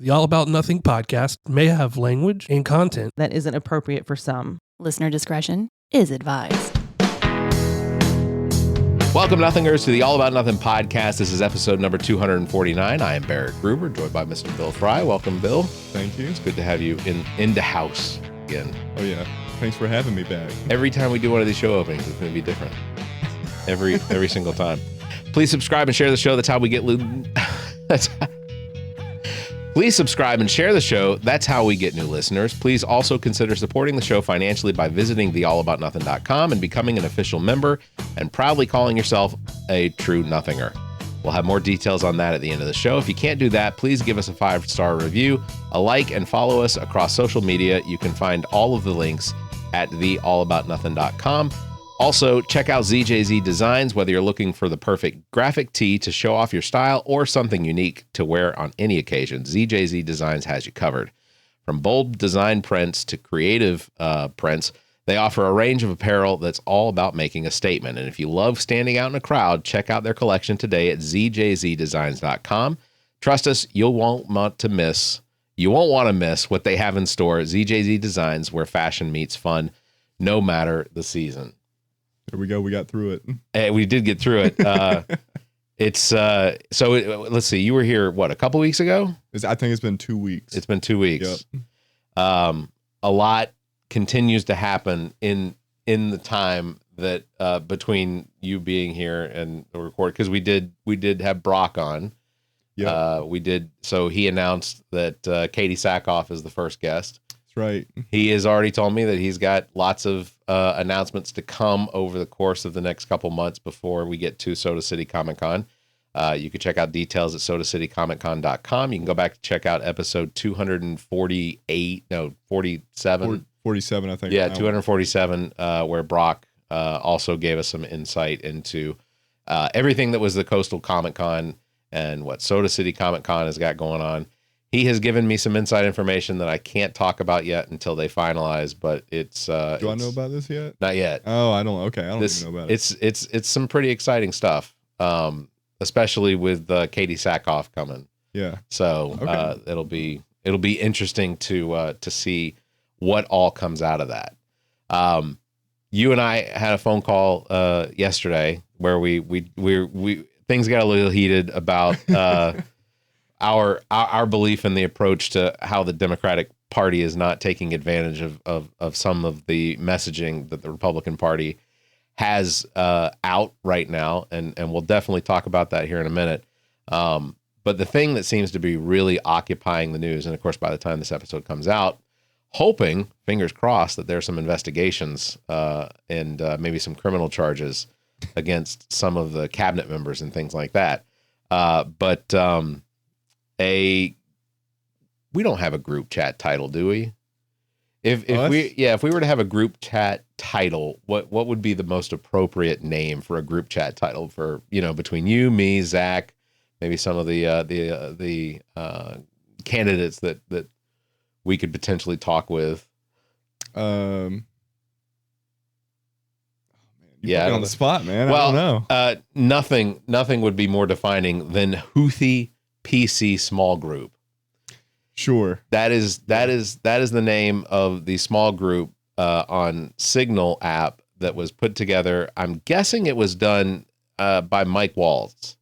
The All About Nothing podcast may have language and content that isn't appropriate for some. Listener discretion is advised. Welcome, Nothingers, to the All About Nothing podcast. This is episode number 249. I am Barrett Gruber, joined by Mr. Bill Frye. Welcome, Bill. Thank you. It's good to have you in the house again. Oh, yeah. Thanks for having me back. Every time we do one of these show openings, it's going to be different. Every single time. Please subscribe and share the show. That's how we get... Please subscribe and share the show. That's how we get new listeners. Please also consider supporting the show financially by visiting theallaboutnothing.com and becoming an official member and proudly calling yourself a true nothinger. We'll have more details on that at the end of the show. If you can't do that, please give us a 5-star review, a like, and follow us across social media. You can find all of the links at theallaboutnothing.com. Also, check out ZJZ Designs, whether you're looking for the perfect graphic tee to show off your style or something unique to wear on any occasion. ZJZ Designs has you covered. From bold design prints to creative prints, they offer a range of apparel that's all about making a statement. And if you love standing out in a crowd, check out their collection today at zjzdesigns.com. Trust us, you won't want to miss what they have in store. ZJZ Designs, where fashion meets fun, no matter the season. There we go. We got through it. We did get through it. Let's see. You were here, a couple weeks ago? I think it's been 2 weeks. It's been 2 weeks. Yep. A lot continues to happen in the time that between you being here and the record, because we did have Brock on. Yeah. We did. So he announced that Katie Sackhoff is the first guest. That's right. He has already told me that he's got lots of announcements to come over the course of the next couple months before we get to Soda City Comic Con. You can check out details at sodacitycomiccon.com. You can go back to check out episode 47. 47, I think. Yeah, 247, where Brock also gave us some insight into everything that was the Coastal Comic Con and what Soda City Comic Con has got going on. He has given me some inside information that I can't talk about yet until they finalize, but it's... Do I know about this yet? Not yet. Oh, I don't. Okay, I don't even know about it. It's some pretty exciting stuff, especially with Katie Sackhoff coming. Yeah. So Okay. it'll be interesting to see what all comes out of that. You and I had a phone call yesterday where we things got a little heated about our belief in the approach to how the Democratic Party is not taking advantage of some of the messaging that the Republican Party has out right now, and we'll definitely talk about that here in a minute. But the thing that seems to be really occupying the news, and of course by the time this episode comes out, hoping, fingers crossed, that there's some investigations and maybe some criminal charges against some of the cabinet members and things like that. We don't have a group chat title, do we? If we were to have a group chat title, what would be the most appropriate name for a group chat title for, between you, me, Zach, maybe some of the candidates that we could potentially talk with? You put me on the spot, man. Well, I don't know. Nothing would be more defining than Houthi PC small group. Sure. That is the name of the small group on Signal app that was put together. I'm guessing it was done by Mike Waltz.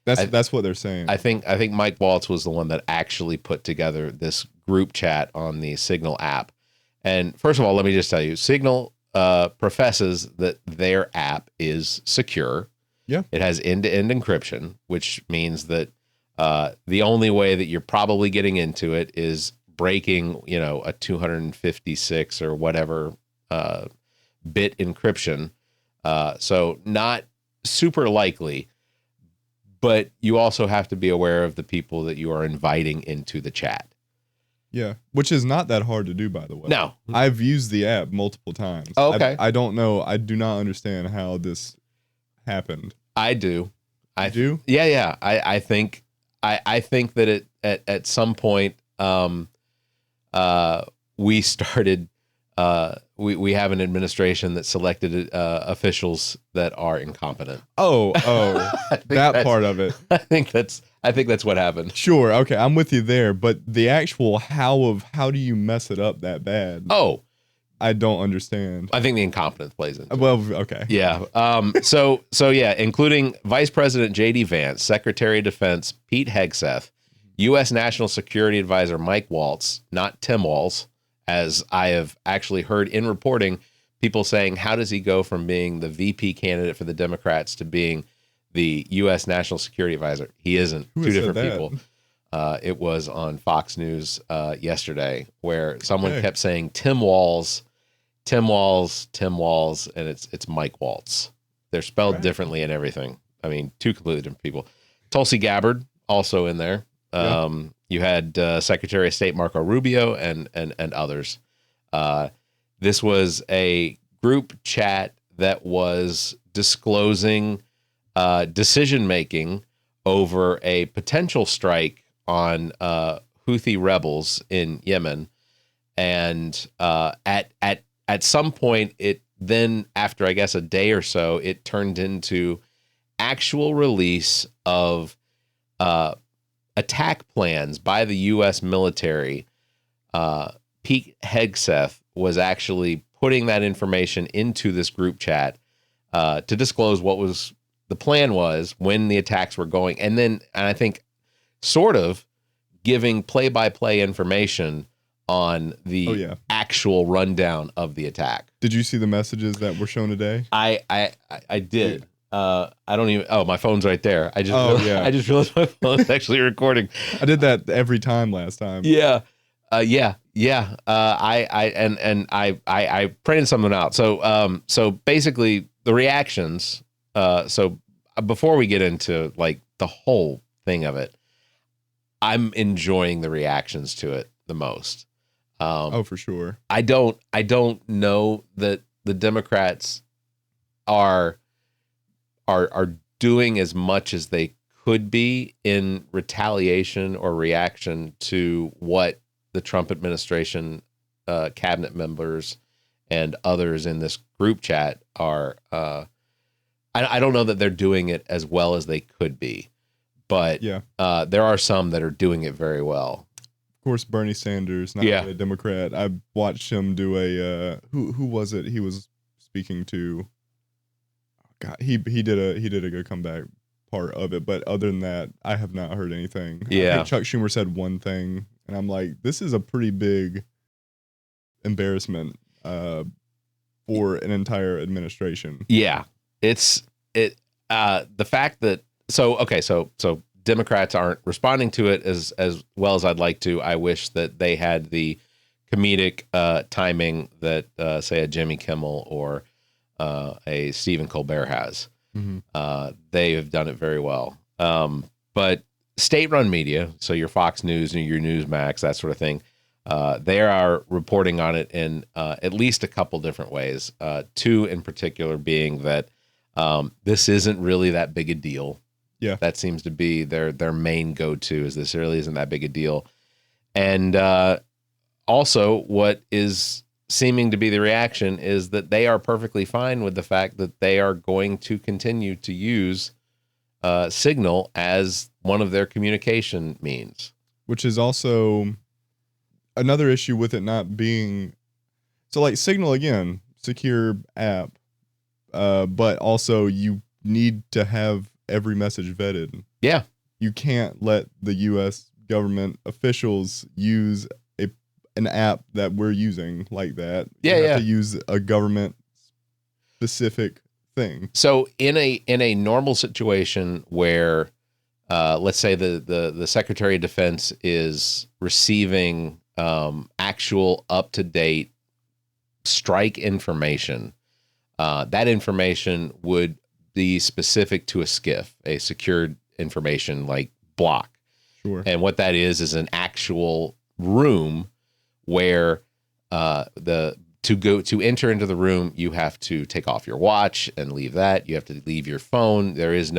That's what they're saying. I think Mike Waltz was the one that actually put together this group chat on the Signal app. And first of all, let me just tell you, Signal professes that their app is secure. Yeah. It has end-to-end encryption, which means that the only way that you're probably getting into it is breaking, a 256 or whatever bit encryption. So not super likely, but you also have to be aware of the people that you are inviting into the chat. Yeah, which is not that hard to do, by the way. No. I've used the app multiple times. Oh, okay. I don't know. I do not understand how this happened. I do. I do? Yeah. I think that at some point we started we have an administration that selected officials that are incompetent. Oh, that part of it. I think that's I think that's what happened. Sure. Okay. I'm with you there. But the actual how do you mess it up that bad? Oh, I don't understand. I think the incompetence plays into it. Well, okay. Yeah. So yeah, including Vice President J.D. Vance, Secretary of Defense Pete Hegseth, U.S. National Security Advisor Mike Waltz, not Tim Walz, as I have actually heard in reporting people saying, how does he go from being the VP candidate for the Democrats to being the U.S. National Security Advisor? He isn't. Who Two has said different that? people. It was on Fox News yesterday where someone kept saying Tim Walz, and it's Mike Waltz. They're spelled differently and everything. I mean, two completely different people. Tulsi Gabbard also in there. You had Secretary of State Marco Rubio and others. This was a group chat that was disclosing decision making over a potential strike on Houthi rebels in Yemen, and at some point, it then, after I guess a day or so, it turned into actual release of attack plans by the U.S. military. Pete Hegseth was actually putting that information into this group chat to disclose what was the plan was when the attacks were going, and I think sort of giving play-by-play information on the actual rundown of the attack. Did you see the messages that were shown today? I did. I don't even. Oh, my phone's right there. I just realized my phone's actually recording. I did that every time last time. Yeah. I printed something out. So basically the reactions. So before we get into like the whole thing of it, I'm enjoying the reactions to it the most. For sure. I don't know that the Democrats are doing as much as they could be in retaliation or reaction to what the Trump administration, cabinet members, and others in this group chat are. I don't know that they're doing it as well as they could be, but there are some that are doing it very well. Of course, Bernie Sanders, not really a Democrat. I watched him do a who was it? He was speaking to. God, he did a good comeback part of it, but other than that, I have not heard anything. I think Chuck Schumer said one thing, and I'm like, this is a pretty big embarrassment for an entire administration. Yeah, the fact that so Democrats aren't responding to it as well as I'd like to. I wish that they had the comedic timing that say a Jimmy Kimmel or a Stephen Colbert has. Mm-hmm. They have done it very well. But state-run media, so your Fox News and your Newsmax, that sort of thing, they are reporting on it in at least a couple different ways. Two in particular being that this isn't really that big a deal. Yeah, that seems to be their main go-to, is this really isn't that big a deal. And also what is seeming to be the reaction is that they are perfectly fine with the fact that they are going to continue to use Signal as one of their communication means. Which is also another issue with it not being... So like Signal, again, secure app, but also you need to have every message vetted. Yeah. You can't let the U.S. government officials use an app that we're using like that. You have to use a government specific thing. So in a normal situation where let's say the Secretary of Defense is receiving actual up-to-date strike information, that information would be specific to a SCIF, a secured information like block. Sure. And what that is an actual room where to enter into the room, you have to take off your watch and leave that. You have to leave your phone. There is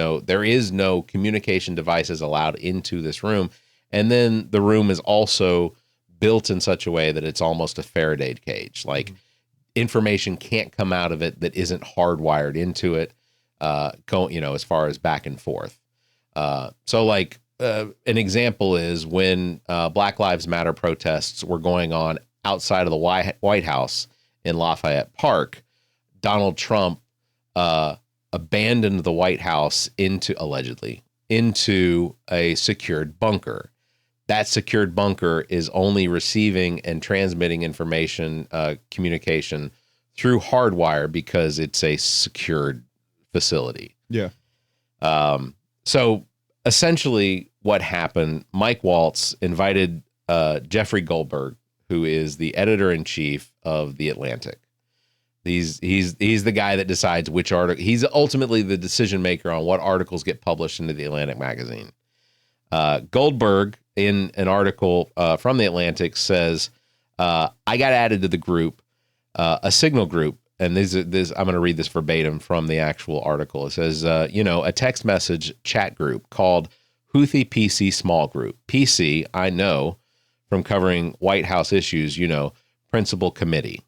no communication devices allowed into this room. And then the room is also built in such a way that it's almost a Faraday cage. Like information can't come out of it that isn't hardwired into it, as far as back and forth. So like an example is when Black Lives Matter protests were going on outside of the White House in Lafayette Park, Donald Trump abandoned the White House allegedly into a secured bunker. That secured bunker is only receiving and transmitting information, communication through hardwire because it's a secured facility. Yeah. So essentially what happened, Mike Waltz invited Jeffrey Goldberg, who is the editor-in-chief of The Atlantic. He's the guy that decides which article. He's ultimately the decision maker on what articles get published into The Atlantic magazine. Goldberg, in an article from The Atlantic, says, I got added to the group, a signal group. And I'm going to read this verbatim from the actual article. It says, a text message chat group called Houthi PC Small Group. PC, I know from covering White House issues, principal committee.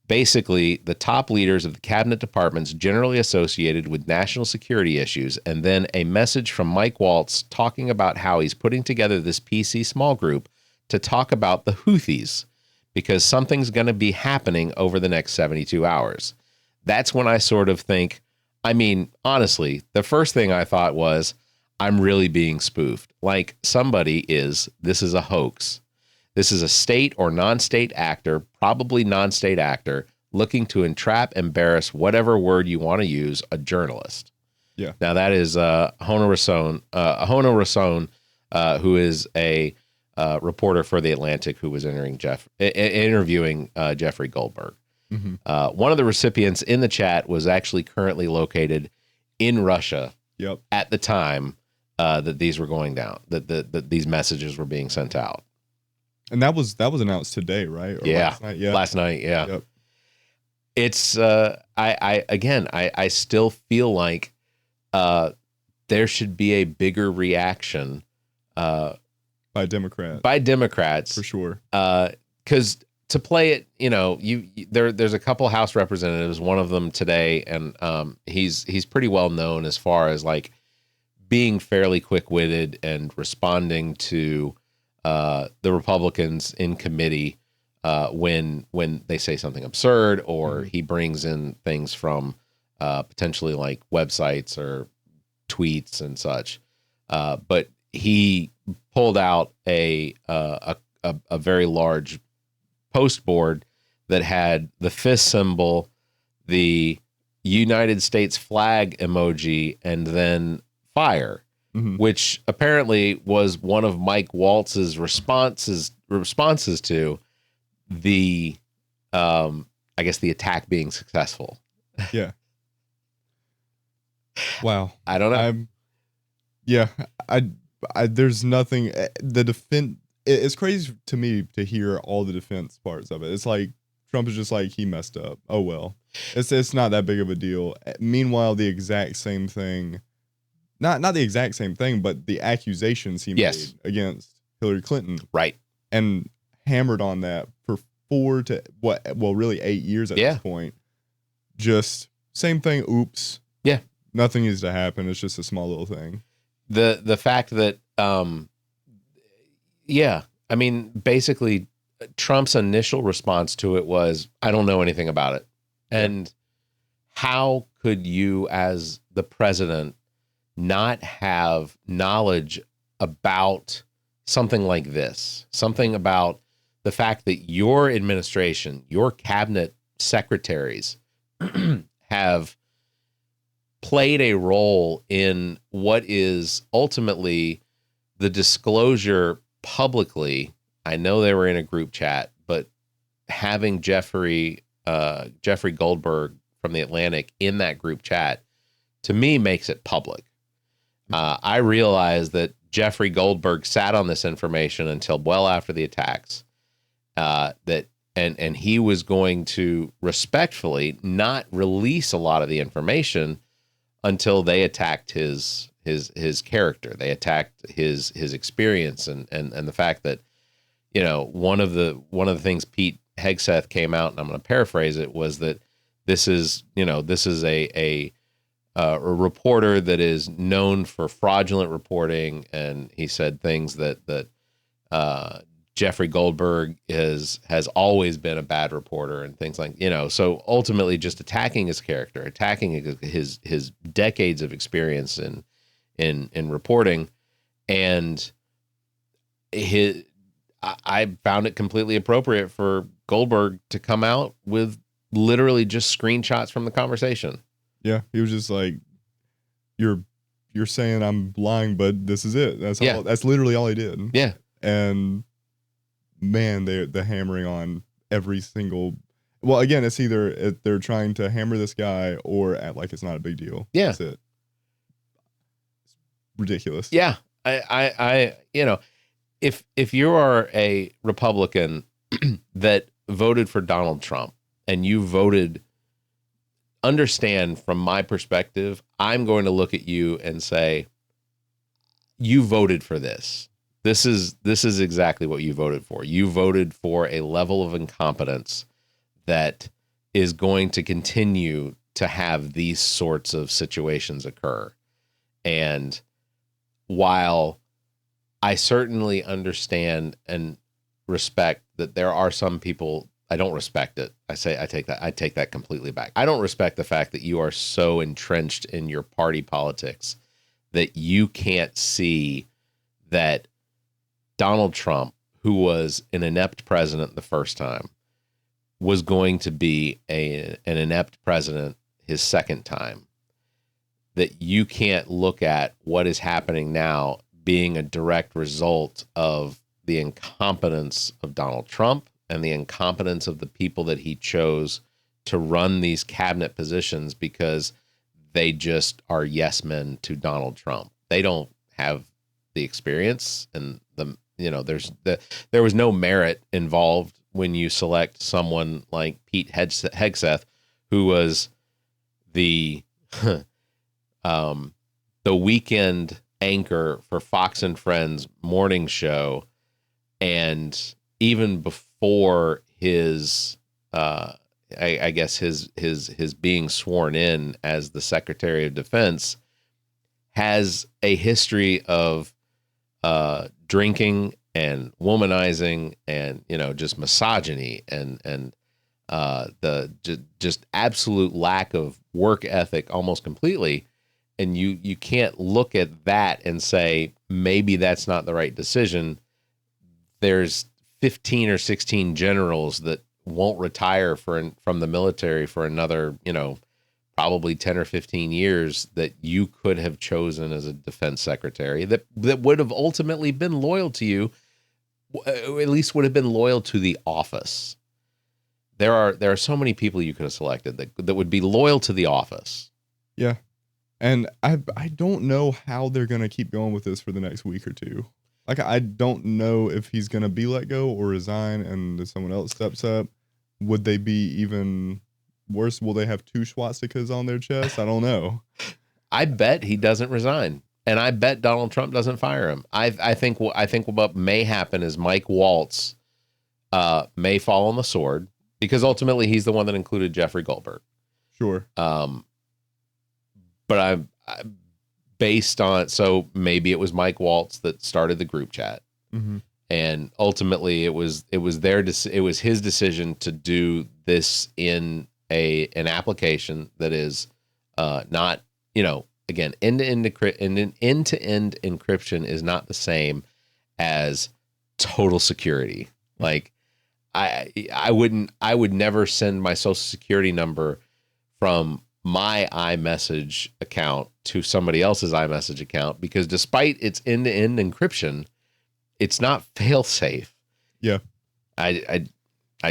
Basically, the top leaders of the cabinet departments generally associated with national security issues, and then a message from Mike Waltz talking about how he's putting together this PC small group to talk about the Houthis, because something's going to be happening over the next 72 hours. That's when I sort of think, honestly, the first thing I thought was, I'm really being spoofed. Like this is a hoax. This is a state or non-state actor, probably non-state actor, looking to entrap, embarrass, whatever word you want to use, a journalist. Yeah. Now that is Hona Rasson, who is a reporter for The Atlantic, who was interviewing Jeffrey Goldberg. Mm-hmm. One of the recipients in the chat was actually currently located in Russia. Yep. At the time that these were going down, that these messages were being sent out. And that was announced today, right? Or yeah. Last night? Yeah. Last night. Yeah. Yep. It's, I still feel like there should be a bigger reaction by Democrats. For sure. Because to play it, there's a couple House representatives, one of them today, and he's pretty well known as far as like being fairly quick-witted and responding to the Republicans in committee when they say something absurd, or he brings in things from potentially like websites or tweets and such. But he pulled out a very large post board that had the fist symbol, the United States flag emoji, and then fire. Mm-hmm. Which apparently was one of Mike Waltz's responses to the, I guess, the attack being successful. Yeah. Wow. I don't know. There's nothing. The defense. It's crazy to me to hear all the defense parts of it. It's like Trump is just like, he messed up. Oh well. It's not that big of a deal. Meanwhile, the exact same thing. Not the exact same thing, but the accusations he made against Hillary Clinton. Right. And hammered on that for 8 years at this point. Just same thing. Oops. Yeah. Nothing needs to happen. It's just a small little thing. The fact that, basically Trump's initial response to it was, I don't know anything about it. And how could you as the president not have knowledge about something like this, something about the fact that your administration, your cabinet secretaries have played a role in what is ultimately the disclosure publicly. I know they were in a group chat, but having Jeffrey Goldberg from The Atlantic in that group chat, to me, makes it public. I realized that Jeffrey Goldberg sat on this information until well after the attacks, and he was going to respectfully not release a lot of the information until they attacked his character. They attacked his experience and the fact that, one of the things Pete Hegseth came out, and I'm going to paraphrase it, was that this is a a reporter that is known for fraudulent reporting, and he said things that Jeffrey Goldberg has always been a bad reporter and things like, so ultimately just attacking his character, attacking his decades of experience in reporting. And I found it completely appropriate for Goldberg to come out with literally just screenshots from the conversation. Yeah. He was just like, you're saying I'm lying, but this is it. That's all. That's literally all he did. Yeah. And man, they're hammering on every single. Well, again, it's either they're trying to hammer this guy or act like it's not a big deal. Yeah, that's it. It's ridiculous. Yeah, I if you are a Republican that voted for Donald Trump and you voted, understand from my perspective, I'm going to look at you and say, you voted for this. This is exactly what you voted for. You voted for a level of incompetence that is going to continue to have these sorts of situations occur. And while I certainly understand and respect that there are some people, I don't respect it. I take that completely back. I don't respect the fact that you are so entrenched in your party politics that you can't see that Donald Trump, who was an inept president the first time, was going to be an inept president his second time. That you can't look at what is happening now being a direct result of the incompetence of Donald Trump and the incompetence of the people that he chose to run these cabinet positions because they just are yes men to Donald Trump. They don't have the experience and there was no merit involved when you select someone like Pete Hegseth, who was the weekend anchor for Fox and Friends morning show, and even before his I guess his being sworn in as the Secretary of Defense, has a history of drinking and womanizing and just misogyny and the just absolute lack of work ethic almost completely. And you can't look at that and say maybe that's not the right decision. There's 15 or 16 generals that won't retire from the military for another probably 10 or 15 years that you could have chosen as a defense secretary that would have ultimately been loyal to you, at least would have been loyal to the office. There are so many people you could have selected that would be loyal to the office. Yeah. And I don't know how they're going to keep going with this for the next week or two. Like, I don't know if he's going to be let go or resign and if someone else steps up. Would they be even worse? Will they have 2 swastikas on their chest? I don't know. I bet he doesn't resign. And I bet Donald Trump doesn't fire him. I think what may happen is Mike Waltz may fall on the sword, because ultimately he's the one that included Jeffrey Goldberg. Sure. But I based on, so maybe it was Mike Waltz that started the group chat. Mm-hmm. And ultimately it was his decision to do this in an application that is not, again, end-to-end encryption is not the same as total security. Like I would never send my social security number from my iMessage account to somebody else's iMessage account, because despite its end-to-end encryption, it's not fail safe. Yeah. I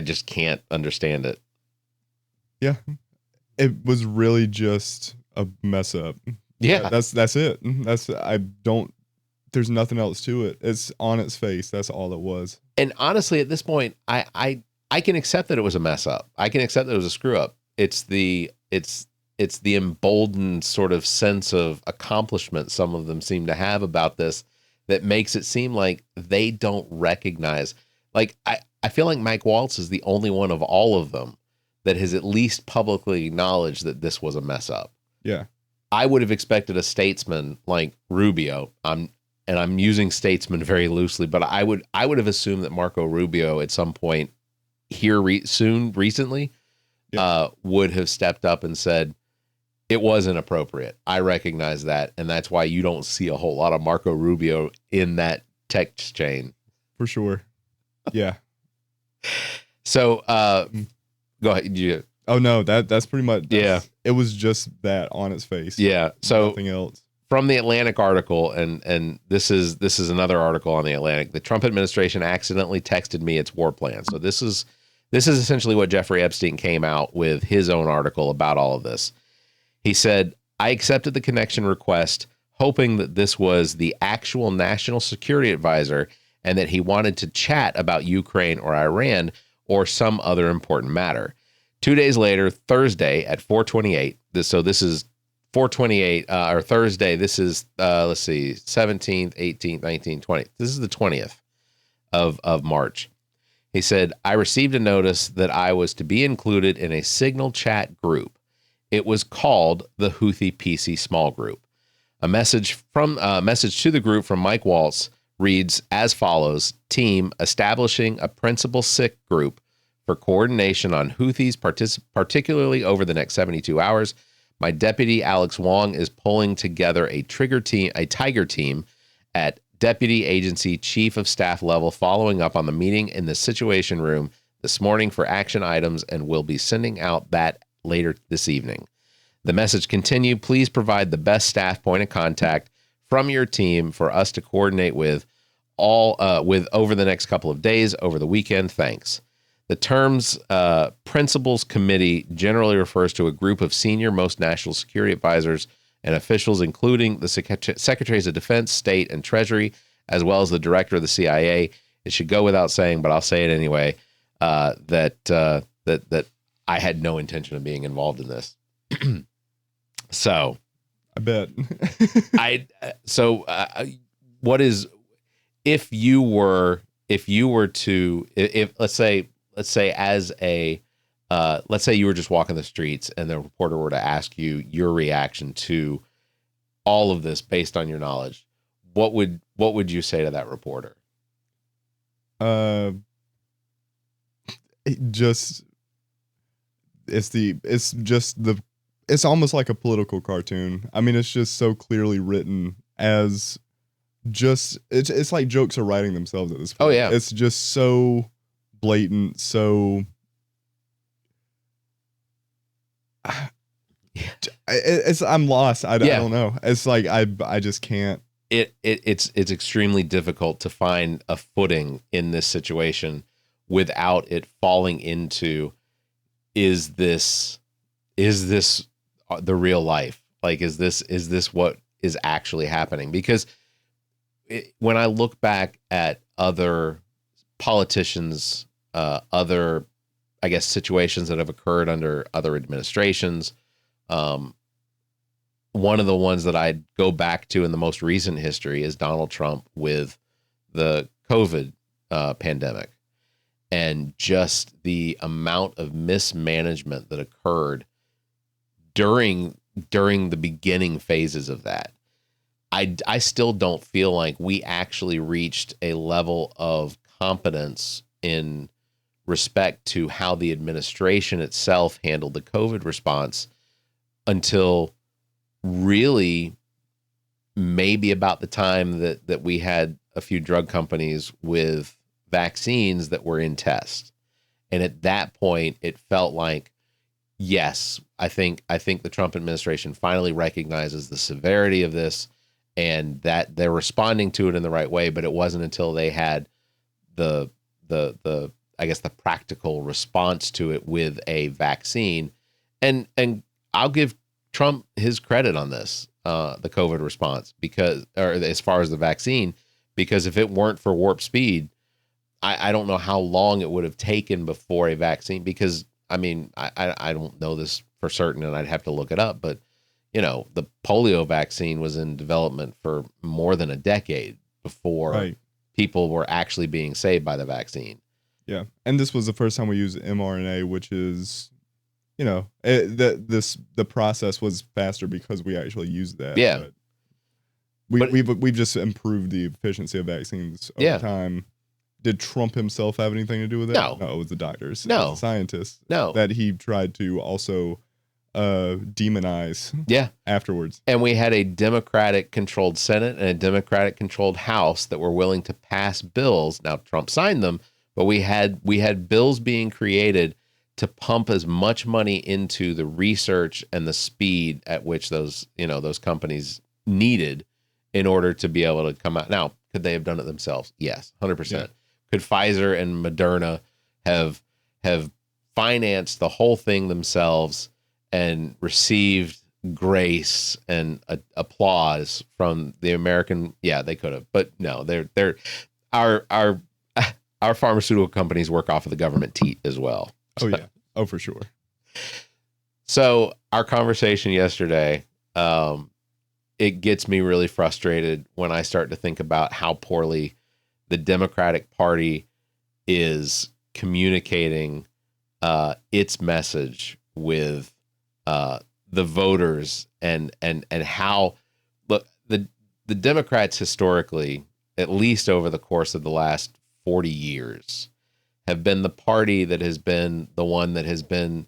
just can't understand it. Yeah. It was really just a mess up. Yeah. That's it. There's nothing else to it. It's on its face. That's all it was. And honestly, at this point, I can accept that it was a mess up. I can accept that it was a screw up. It's the emboldened sort of sense of accomplishment some of them seem to have about this that makes it seem like they don't recognize. Like, I feel like Mike Waltz is the only one of all of them that has at least publicly acknowledged that this was a mess up. Yeah. I would have expected a statesman like Rubio. I'm using statesman very loosely, but I would have assumed that Marco Rubio at some point here recently would have stepped up and said it wasn't appropriate. I recognize that, and that's why you don't see a whole lot of Marco Rubio in that text chain. For sure. Yeah. So go ahead. Oh no, that's pretty much it was just that on its face. Yeah. So nothing else. From the Atlantic article, and this is another article on the Atlantic. The Trump administration accidentally texted me its war plan. So this is essentially what Jeffrey Epstein came out with his own article about all of this. He said, I accepted the connection request, hoping that this was the actual national security advisor and that he wanted to chat about Ukraine or Iran or some other important matter. 2 days later, Thursday at 4:28. This is 4:28 or Thursday. This is let's see, 17th, 18th, 19th, 20th. This is the 20th of March. He said, I received a notice that I was to be included in a Signal chat group. It was called the Houthi PC Small Group. A message to the group from Mike Waltz reads as follows: Team establishing a principal SIC group for coordination on Houthis, particularly over the next 72 hours. My deputy, Alex Wong, is pulling together a tiger team at Deputy Agency Chief of Staff level, following up on the meeting in the Situation Room this morning for action items, and will be sending out that later this evening. The message continued, please provide the best staff point of contact from your team for us to coordinate with over the next couple of days, over the weekend. Thanks. The terms Principals Committee generally refers to a group of senior most national security advisors and officials, including the Secretaries of Defense, State, and Treasury, as well as the Director of the CIA. It should go without saying, but I'll say it anyway, that I had no intention of being involved in this. So, I bet. What is, if you were to, let's say as a, let's say you were just walking the streets and the reporter were to ask you your reaction to all of this based on your knowledge, what would you say to that reporter? It's almost like a political cartoon. I mean, it's just so clearly written as just, it's like jokes are writing themselves at this point. Oh yeah. It's just so blatant, so I'm lost. I don't know. It's like I just can't. It's extremely difficult to find a footing in this situation without it falling into, is this the real life? Like, is this what is actually happening? Because when I look back at other politicians, other, I guess, situations that have occurred under other administrations, one of the ones that I'd go back to in the most recent history is Donald Trump with the COVID pandemic, and just the amount of mismanagement that occurred during the beginning phases of that. I still don't feel like we actually reached a level of competence in respect to how the administration itself handled the COVID response until really maybe about the time that we had a few drug companies with vaccines that were in test. And at that point, it felt like, yes, I think the Trump administration finally recognizes the severity of this and that they're responding to it in the right way. But it wasn't until they had the I guess the practical response to it with a vaccine. And I'll give Trump his credit on this, the COVID response, or as far as the vaccine, because if it weren't for warp speed, I don't know how long it would have taken before a vaccine, because I mean, I don't know this for certain and I'd have to look it up, but the polio vaccine was in development for more than a decade before people were actually being saved by the vaccine. Yeah. And this was the first time we used mRNA, which is the process was faster because we actually used that. Yeah. But we've just improved the efficiency of vaccines over time. Did Trump himself have anything to do with it? No. No, it was the doctors. No. It was the scientists. No. That he tried to also demonize afterwards. And we had a Democratic-controlled Senate and a Democratic-controlled House that were willing to pass bills. Now, Trump signed them, but we had bills being created to pump as much money into the research and the speed at which those companies needed in order to be able to come out. Now, could they have done it themselves? Yes, 100%. Yeah. Could Pfizer and Moderna have financed the whole thing themselves and received grace and applause from the American? Yeah, they could have, but no, our pharmaceutical companies work off of the government teat as well. Oh yeah, oh for sure. So our conversation yesterday, it gets me really frustrated when I start to think about how poorly the Democratic Party is communicating its message with the voters and how the Democrats historically, at least over the course of the last 40 years, have been the party that has been the one that has been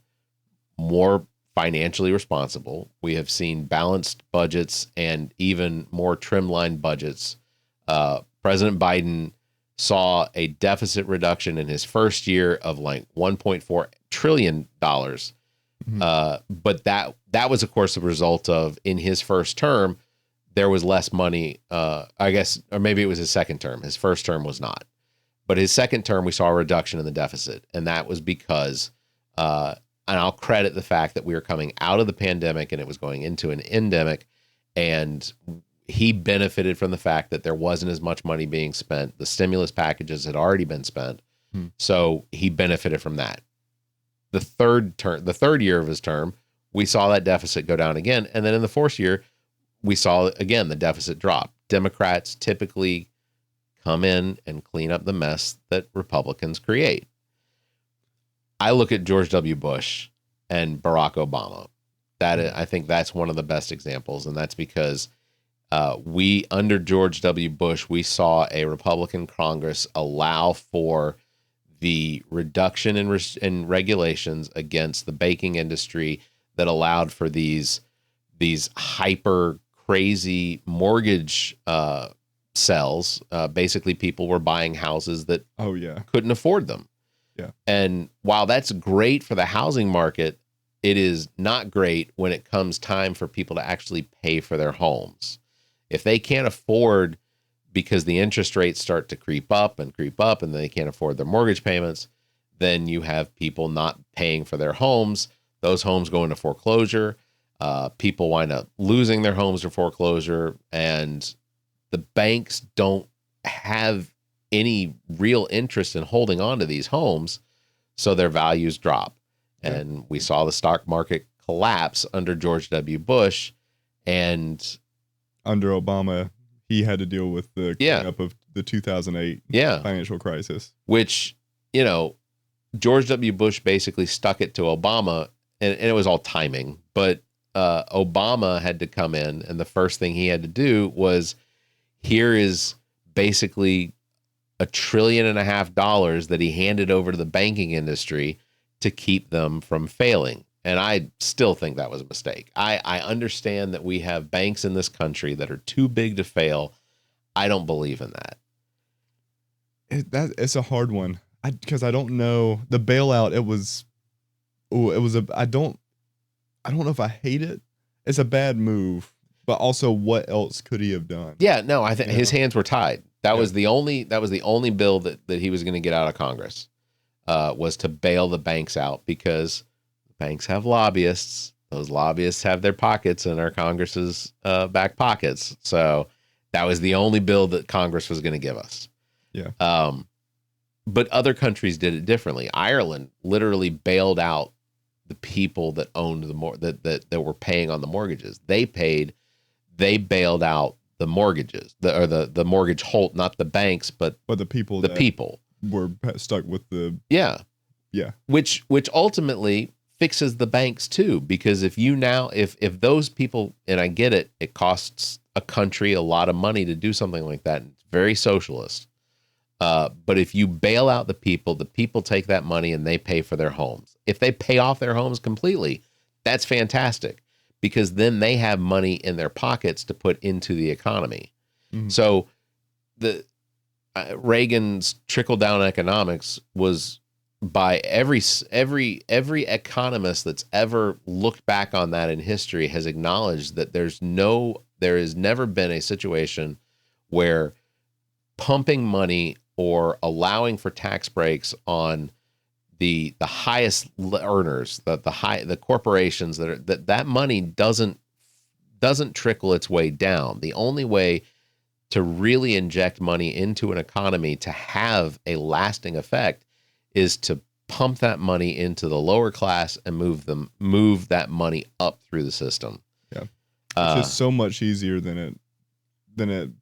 more financially responsible. We have seen balanced budgets and even more trimline budgets. President Biden saw a deficit reduction in his first year of like $1.4 trillion. But that was, of course, the result of, in his first term, there was less money, I guess, or maybe it was his second term. His first term was not. But his second term, we saw a reduction in the deficit. And that was because, and I'll credit the fact that we were coming out of the pandemic and it was going into an endemic, and he benefited from the fact that there wasn't as much money being spent. The stimulus packages had already been spent. So he benefited from that. The third year of his term, we saw that deficit go down again. And then in the fourth year, we saw again the deficit drop. Democrats typically come in and clean up the mess that Republicans create. I look at George W. Bush and Barack Obama. I think that's one of the best examples, and that's because under George W. Bush, we saw a Republican Congress allow for the reduction in regulations against the banking industry that allowed for these hyper crazy mortgage sells. Basically, people were buying houses that couldn't afford them. Yeah. And while that's great for the housing market, it is not great when it comes time for people to actually pay for their homes. If they can't afford, because the interest rates start to creep up and they can't afford their mortgage payments, then you have people not paying for their homes. Those homes go into foreclosure. People wind up losing their homes to foreclosure, and the banks don't have any real interest in holding on to these homes, so their values drop. And we saw the stock market collapse under George W. Bush, and under Obama, he had to deal with the cleanup of the 2008 financial crisis, which, George W. Bush basically stuck it to Obama, and it was all timing, but Obama had to come in, and the first thing he had to do was, here is basically $1.5 trillion that he handed over to the banking industry to keep them from failing. And I still think that was a mistake. I understand that we have banks in this country that are too big to fail. I don't believe in that. It's a hard one, because I don't know the bailout. I don't know if I hate it. It's a bad move, but also what else could he have done? Yeah, no, I think his hands were tied. That was the only bill that he was going to get out of Congress, was to bail the banks out, because banks have lobbyists. Those lobbyists have their pockets in our Congress's back pockets. So that was the only bill that Congress was going to give us. Yeah. But other countries did it differently. Ireland literally bailed out the people that owned that were paying on the mortgages. They bailed out the mortgages, the mortgage hold, not the banks, but the people. The people were stuck with the which ultimately fixes the banks too, because if those people, and I get it, it costs a country a lot of money to do something like that. It's very socialist. But if you bail out the people take that money and they pay for their homes. If they pay off their homes completely, that's fantastic, because then they have money in their pockets to put into the economy. Mm-hmm. So Reagan's trickle-down economics was, by every economist that's ever looked back on that in history has acknowledged that there has never been a situation where pumping money or allowing for tax breaks on the highest earners, the corporations that money doesn't trickle its way down. The only way to really inject money into an economy to have a lasting effect is to pump that money into the lower class and move that money up through the system. Yeah, it's just so much easier than it.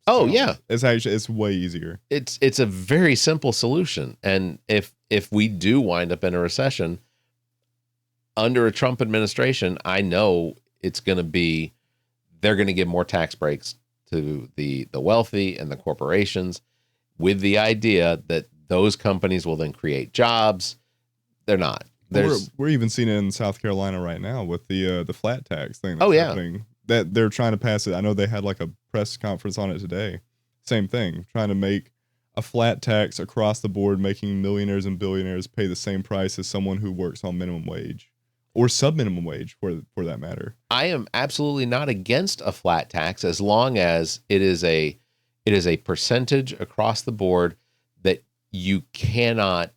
Oh yeah, it's way easier. It's a very simple solution, and if we do wind up in a recession under a Trump administration, I know they're going to give more tax breaks to the wealthy and the corporations, with the idea that those companies will then create jobs. They're not. We're even seeing it in South Carolina right now with the flat tax thing that's happening. That they're trying to pass it. I know they had like a press conference on it today. Same thing, trying to make a flat tax across the board, making millionaires and billionaires pay the same price as someone who works on minimum wage or sub-minimum wage for that matter. I am absolutely not against a flat tax as long as it is a percentage across the board that you cannot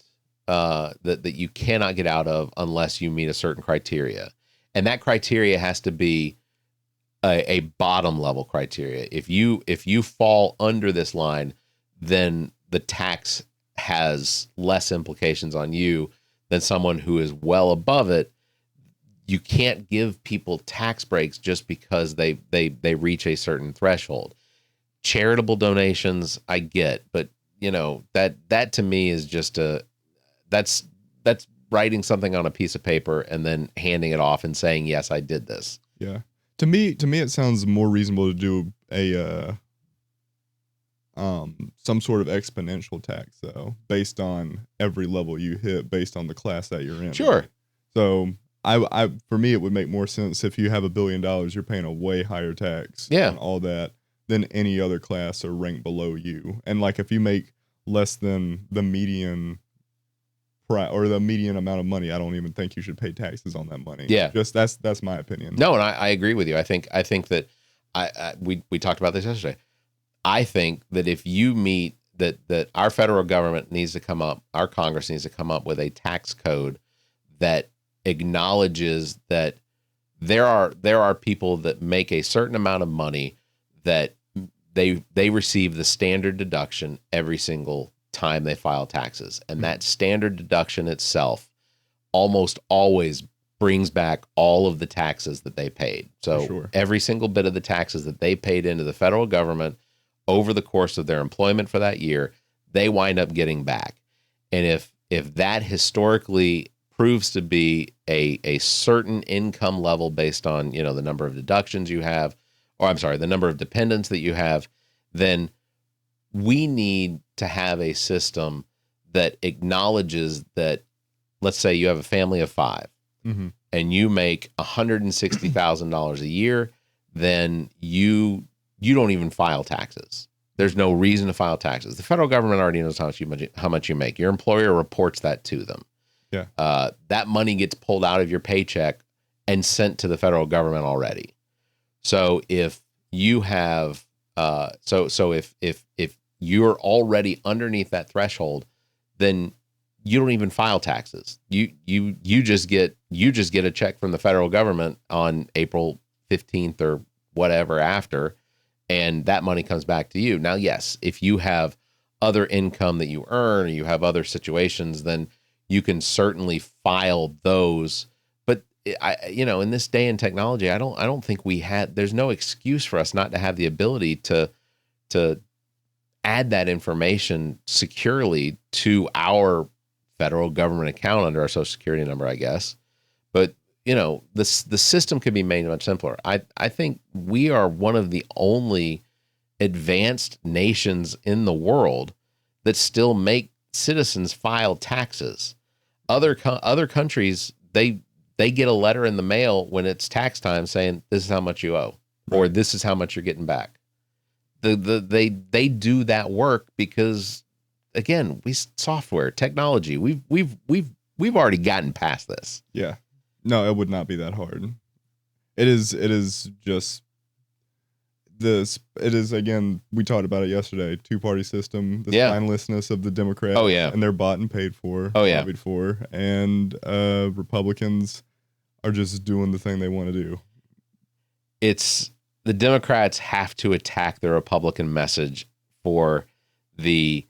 that you cannot get out of unless you meet a certain criteria. And that criteria has to be a bottom level criteria. If you fall under this line, then the tax has less implications on you than someone who is well above it. You can't give people tax breaks just because they reach a certain threshold. Charitable donations, I get, but that to me is just that's writing something on a piece of paper and then handing it off and saying, yes, I did this. Yeah. To me, it sounds more reasonable to do a some sort of exponential tax, though, based on every level you hit, based on the class that you're in. Sure. So, for me, it would make more sense if you have $1 billion, you're paying a way higher tax on all that than any other class or rank below you. And like, if you make less than the median or the median amount of money, I don't even think you should pay taxes on that money. Yeah, just that's my opinion. No, and I agree with you. I think that we talked about this yesterday. I think that if you meet that our federal government needs to come up, our Congress needs to come up with a tax code that acknowledges that there are people that make a certain amount of money that they receive the standard deduction every single time they file taxes, and that standard deduction itself almost always brings back all of the taxes that they paid. So every single bit of the taxes that they paid into the federal government over the course of their employment for that year, they wind up getting back. And if that historically proves to be a certain income level based on the number of deductions you have, or I'm sorry, the number of dependents that you have, then we need to have a system that acknowledges that, let's say you have a family of 5 and you make $160,000 a year, then you don't even file taxes. There's no reason to file taxes. The federal government already knows how much you make. Your employer reports that to them. Yeah. That money gets pulled out of your paycheck and sent to the federal government already. So if you have if you're already underneath that threshold, then you don't even file taxes. You just get a check from the federal government on April 15th or whatever after, and that money comes back to you. Now, yes, if you have other income that you earn, or you have other situations, then you can certainly file those. But in this day and technology, I don't think there's no excuse for us not to have the ability to add that information securely to our federal government account under our Social Security number, I guess. But the system could be made much simpler. I think we are one of the only advanced nations in the world that still make citizens file taxes. Other countries, they get a letter in the mail when it's tax time saying this is how much you owe, or this is how much you're getting back. They do that work because, again, software technology. We've already gotten past this. Yeah, no, it would not be that hard. It is just this. It is, again, we talked about it yesterday. Two-party system. The spinelessness of the Democrats. Oh yeah, and they're bought and paid for. Oh yeah, lobbied for, and Republicans are just doing the thing they want to do. It's the Democrats have to attack the Republican message for the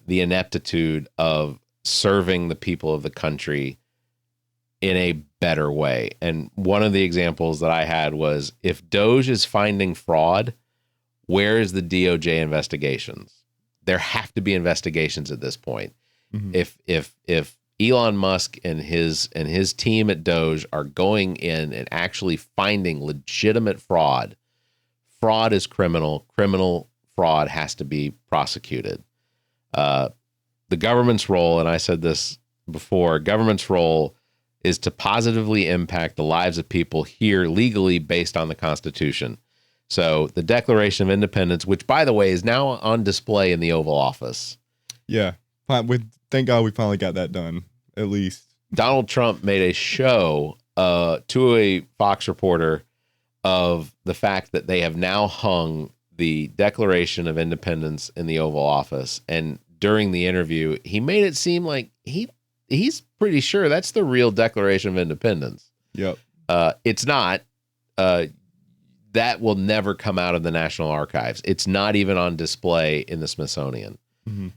ineptitude of serving the people of the country in a better way. And one of the examples that I had was, if Doge is finding fraud, where is the DOJ investigations? There have to be investigations at this point. Mm-hmm. If Elon Musk and his team at Doge are going in and actually finding legitimate fraud is criminal. Criminal fraud has to be prosecuted. The government's role, and I said this before, government's role is to positively impact the lives of people here legally based on the Constitution. So the Declaration of Independence, which, by the way, is now on display in the Oval Office. Yeah. Thank God we finally got that done, at least. Donald Trump made a show to a Fox reporter of the fact that they have now hung the Declaration of Independence in the Oval Office. And during the interview, he made it seem like he's pretty sure that's the real Declaration of Independence. Yep. It's not. That will never come out of the National Archives. It's not even on display in the Smithsonian. Mm-hmm.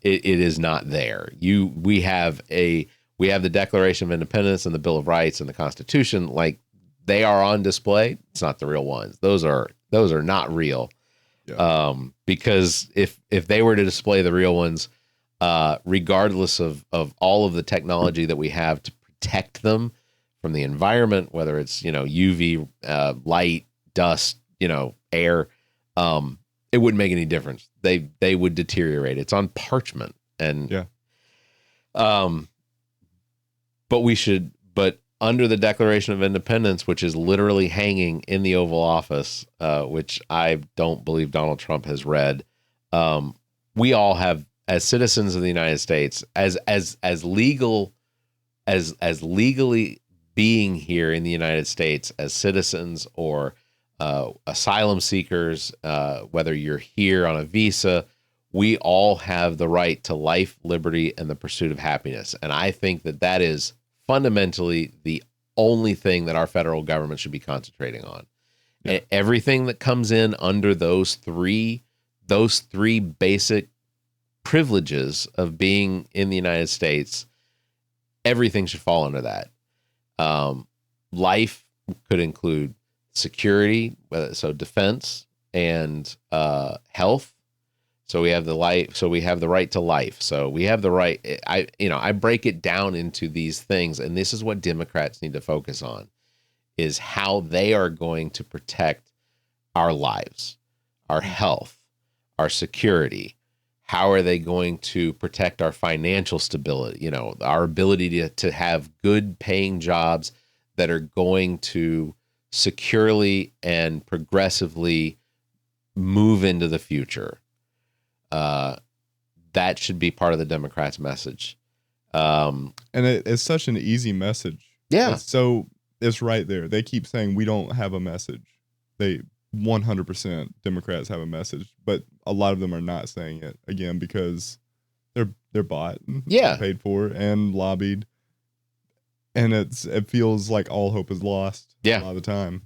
It is not there. We have the Declaration of Independence and the Bill of Rights and the Constitution. Like, they are on display. It's not the real ones. Those are not real. Yeah. Because if they were to display the real ones, regardless of all of the technology that we have to protect them from the environment, whether it's UV light, dust, air, it wouldn't make any difference. They would deteriorate. It's on parchment, and but under the Declaration of Independence, which is literally hanging in the Oval Office, which I don't believe Donald Trump has read, we all have, as citizens of the United States, as legally being here in the United States as citizens or asylum seekers, whether you're here on a visa, we all have the right to life, liberty, and the pursuit of happiness. And I think that is fundamentally the only thing that our federal government should be concentrating on. Yeah. And everything that comes in under those three basic privileges of being in the United States, everything should fall under that. Life could include security, so defense and health. So we have the life. So we have the right to life. So we have the right. I break it down into these things, and this is what Democrats need to focus on: is how they are going to protect our lives, our health, our security. How are they going to protect our financial stability? Our ability to have good paying jobs that are going to securely and progressively move into the future. That should be part of the Democrats' message. And it's such an easy message. Yeah. It's right there. They keep saying we don't have a message. They 100% Democrats have a message, but a lot of them are not saying it, again, because they're bought, paid for, and lobbied. And it feels like all hope is lost a lot of the time.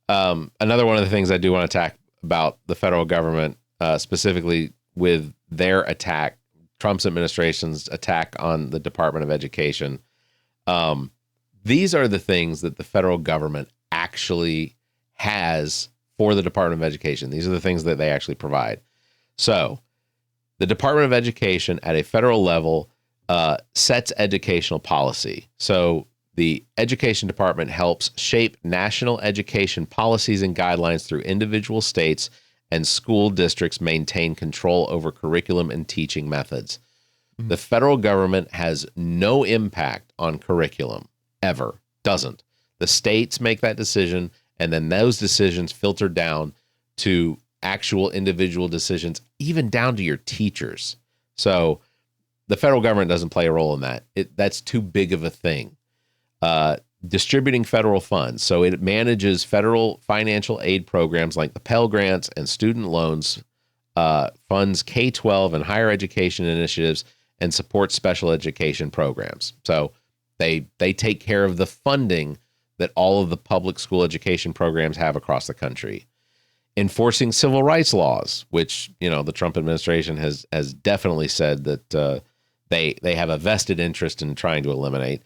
Another one of the things I do want to talk about the federal government, specifically with their attack, Trump's administration's attack on the Department of Education. These are the things that the federal government actually has for the Department of Education. These are the things that they actually provide. So the Department of Education at a federal level sets educational policy. So The Education Department helps shape national education policies and guidelines through individual states, and school districts maintain control over curriculum and teaching methods. The federal government has no impact on curriculum, ever. Doesn't. The states make that decision, and then those decisions filter down to actual individual decisions, even down to your teachers. So the federal government doesn't play a role in that. That's too big of a thing. Distributing federal funds. So it manages federal financial aid programs like the Pell Grants and student loans, funds K-12 and higher education initiatives, and supports special education programs. So they take care of the funding that all of the public school education programs have across the country. Enforcing civil rights laws, which, the Trump administration has definitely said that they have a vested interest in trying to eliminate.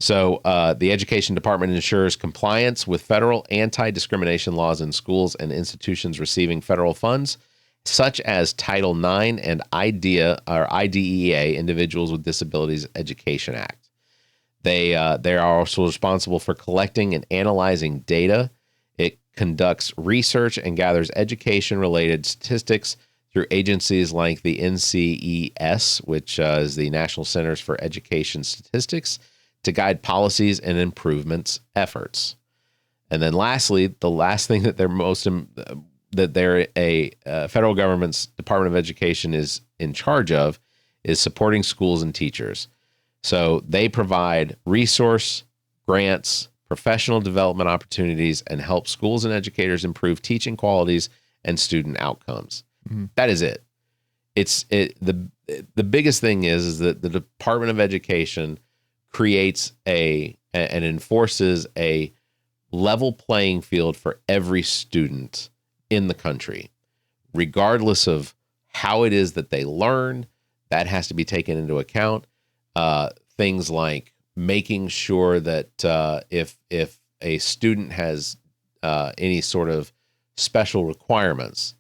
So the Education Department ensures compliance with federal anti-discrimination laws in schools and institutions receiving federal funds, such as Title IX and IDEA, Individuals with Disabilities Education Act. They are also responsible for collecting and analyzing data. It conducts research and gathers education-related statistics through agencies like the NCES, which is the National Centers for Education Statistics, to guide policies and improvements efforts. And then lastly, the last thing that federal government's Department of Education is in charge of is supporting schools and teachers. So they provide resource, grants, professional development opportunities, and help schools and educators improve teaching qualities and student outcomes. Mm-hmm. That is it. The biggest thing is that the Department of Education creates and enforces a level playing field for every student in the country, regardless of how it is that they learn. That has to be taken into account. Things like making sure that if a student has any sort of special requirements,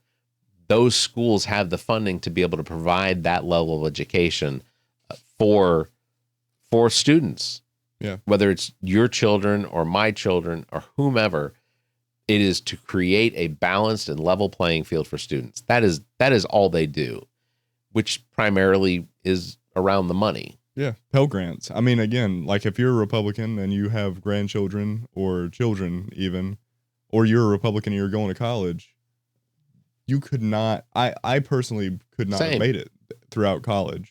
those schools have the funding to be able to provide that level of education for students. Yeah. Whether it's your children or my children or whomever, it is to create a balanced and level playing field for students. That is all they do, which primarily is around the money. Yeah, Pell Grants. I mean, again, like if you're a Republican and you have grandchildren or children even, or you're a Republican and you're going to college, you could not, I personally could not have made it throughout college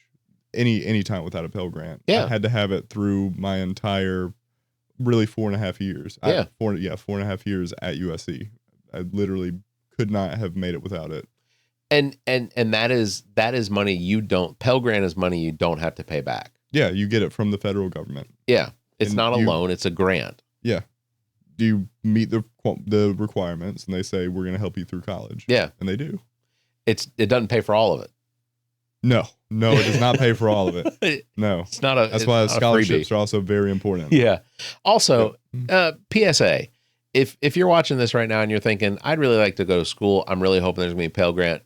any time without a Pell Grant. Yeah. I had to have it through my entire, really 4.5 years. Yeah. 4.5 years at USC. I literally could not have made it without it. And that is money Pell Grant is money you don't have to pay back. Yeah, you get it from the federal government. Yeah, it's not a loan, it's a grant. Yeah. Do you meet the requirements, and they say, we're going to help you through college. Yeah. And they do. It doesn't pay for all of it. No, it does not pay for all of it. No. It's not a That's why scholarships are also very important. Yeah. Also, PSA, if you're watching this right now and you're thinking, I'd really like to go to school, I'm really hoping there's going to be a Pell Grant,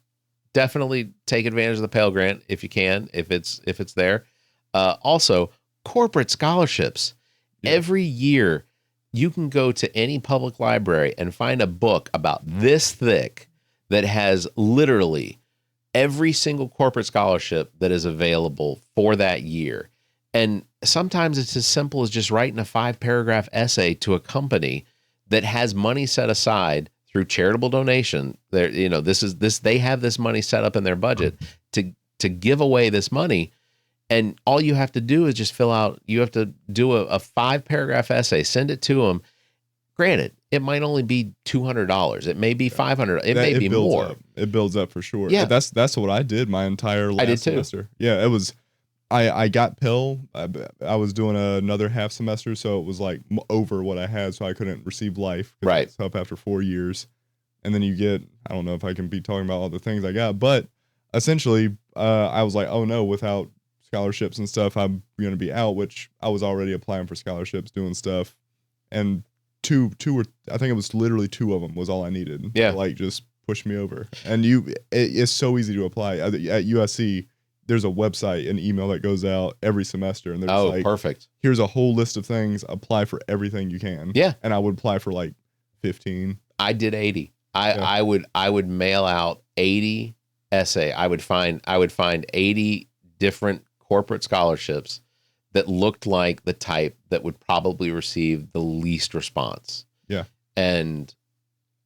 definitely take advantage of the Pell Grant if you can, if it's there. Also, corporate scholarships. Yeah. Every year, you can go to any public library and find a book about this thick that has literally every single corporate scholarship that is available for that year. And sometimes it's as simple as just writing a 5-paragraph essay to a company that has money set aside through charitable donation. They have this money set up in their budget to give away this money. And all you have to do is just you have to do a 5-paragraph essay, send it to them. Granted, it might only be $200. It may be $500. It may be more. Up. It builds up for sure. Yeah. That's what I did my entire last semester. Yeah, it was, I got Pell. I was doing another half semester, so it was like over what I had, so I couldn't receive life. Right. It's up after 4 years. And then you get, I don't know if I can be talking about all the things I got, but essentially, I was like, oh no, without scholarships and stuff, I'm going to be out, which I was already applying for scholarships, doing stuff. And two or I think it was literally 2 of them was all I needed. Yeah. To, like, just push me over. And it's so easy to apply. At USC, there's a website, an email that goes out every semester, and there's like, perfect. Here's a whole list of things. Apply for everything you can. Yeah, and I would apply for like 15. I did 80. I would mail out 80 essay. I would find 80 different corporate scholarships that looked like the type that would probably receive the least response. Yeah, and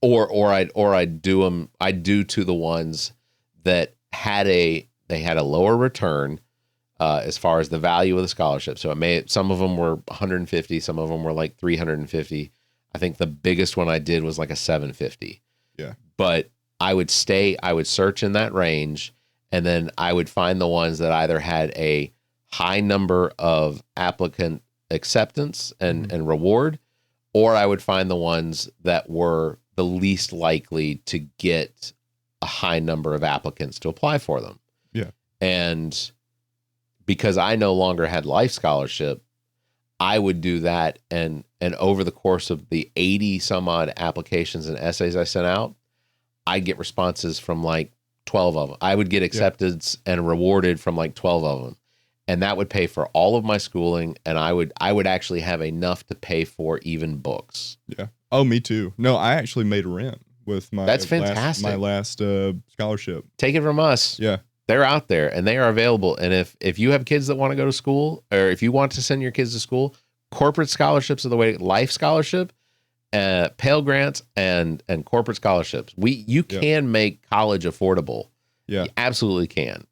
or I'd do them. I'd do to the ones that had a lower return as far as the value of the scholarship. So some of them were 150, some of them were like 350. I think the biggest one I did was like a 750. Yeah. But I would search in that range, and then I would find the ones that either had a high number of applicant acceptance and reward, or I would find the ones that were the least likely to get a high number of applicants to apply for them. Yeah. And because I no longer had life scholarship, I would do that. And over the course of the 80 some odd applications and essays I sent out, I'd get responses from like 12 of them. I would get acceptance and rewarded from like 12 of them. And that would pay for all of my schooling. And I would actually have enough to pay for even books. Yeah. Oh, me too. No, I actually made rent with my That's fantastic. my last scholarship. Take it from us. Yeah. They're out there and they are available. And if you have kids that want to go to school, or if you want to send your kids to school, corporate scholarships are the way. Life scholarship, Pell grants, and corporate scholarships. You can make college affordable. Yeah, you absolutely can.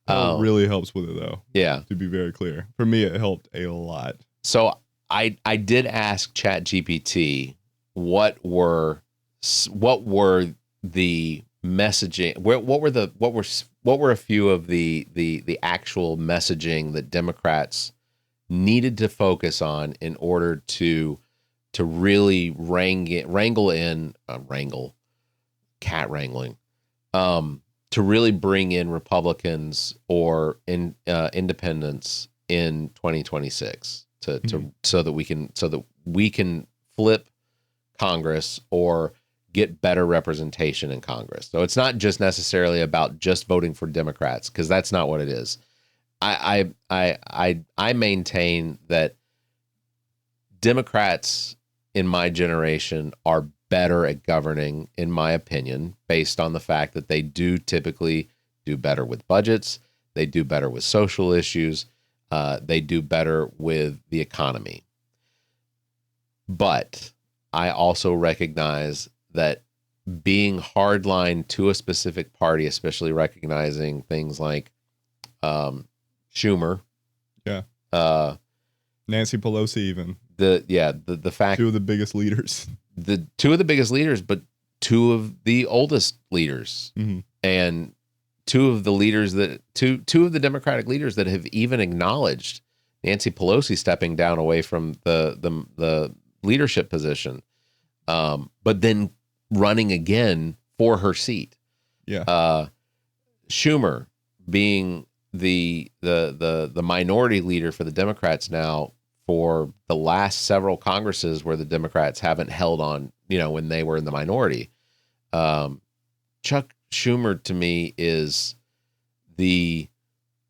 It really helps with it, though. Yeah, to be very clear, for me, it helped a lot. So I did ask ChatGPT what were the messaging, what were a few of the actual messaging that Democrats needed to focus on in order to really cat wrangling, to really bring in Republicans or independents in 2026 so that we can flip Congress or get better representation in Congress. So it's not just necessarily about just voting for Democrats, because that's not what it is. I maintain that Democrats in my generation are better at governing, in my opinion, based on the fact that they do typically do better with budgets, they do better with social issues, they do better with the economy. But I also recognize that being hardline to a specific party, especially recognizing things like Schumer, Nancy Pelosi, even the fact two of the biggest leaders, but two of the oldest leaders, and two of the Democratic leaders that have even acknowledged Nancy Pelosi stepping down away from the leadership position, but then running again for her seat. Yeah. Schumer being the minority leader for the Democrats now for the last several Congresses where the Democrats haven't held on, when they were in the minority. Chuck Schumer to me is the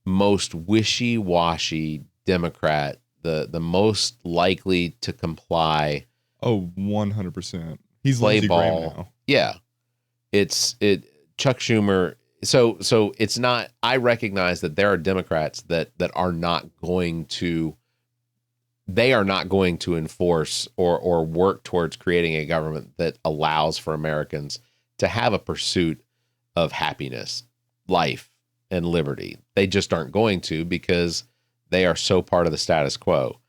most wishy-washy Democrat, the most likely to comply. Oh, 100%. He's play Lindsey ball. Graham now. Yeah. Chuck Schumer. So it's not, I recognize that there are Democrats that are not going to enforce or work towards creating a government that allows for Americans to have a pursuit of happiness, life, and liberty. They just aren't going to, because they are so part of the status quo.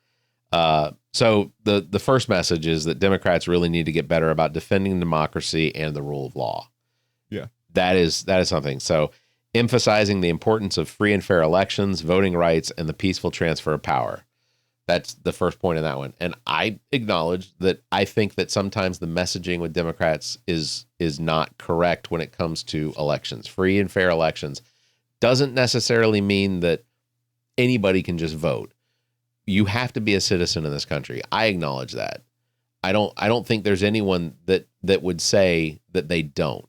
So the first message is that Democrats really need to get better about defending democracy and the rule of law. Yeah. That is something. So emphasizing the importance of free and fair elections, voting rights, and the peaceful transfer of power. That's the first point in that one. And I acknowledge that I think that sometimes the messaging with Democrats is not correct when it comes to elections. Free and fair elections doesn't necessarily mean that anybody can just vote. You have to be a citizen in this country. I acknowledge that. I don't think there's anyone that would say that they don't.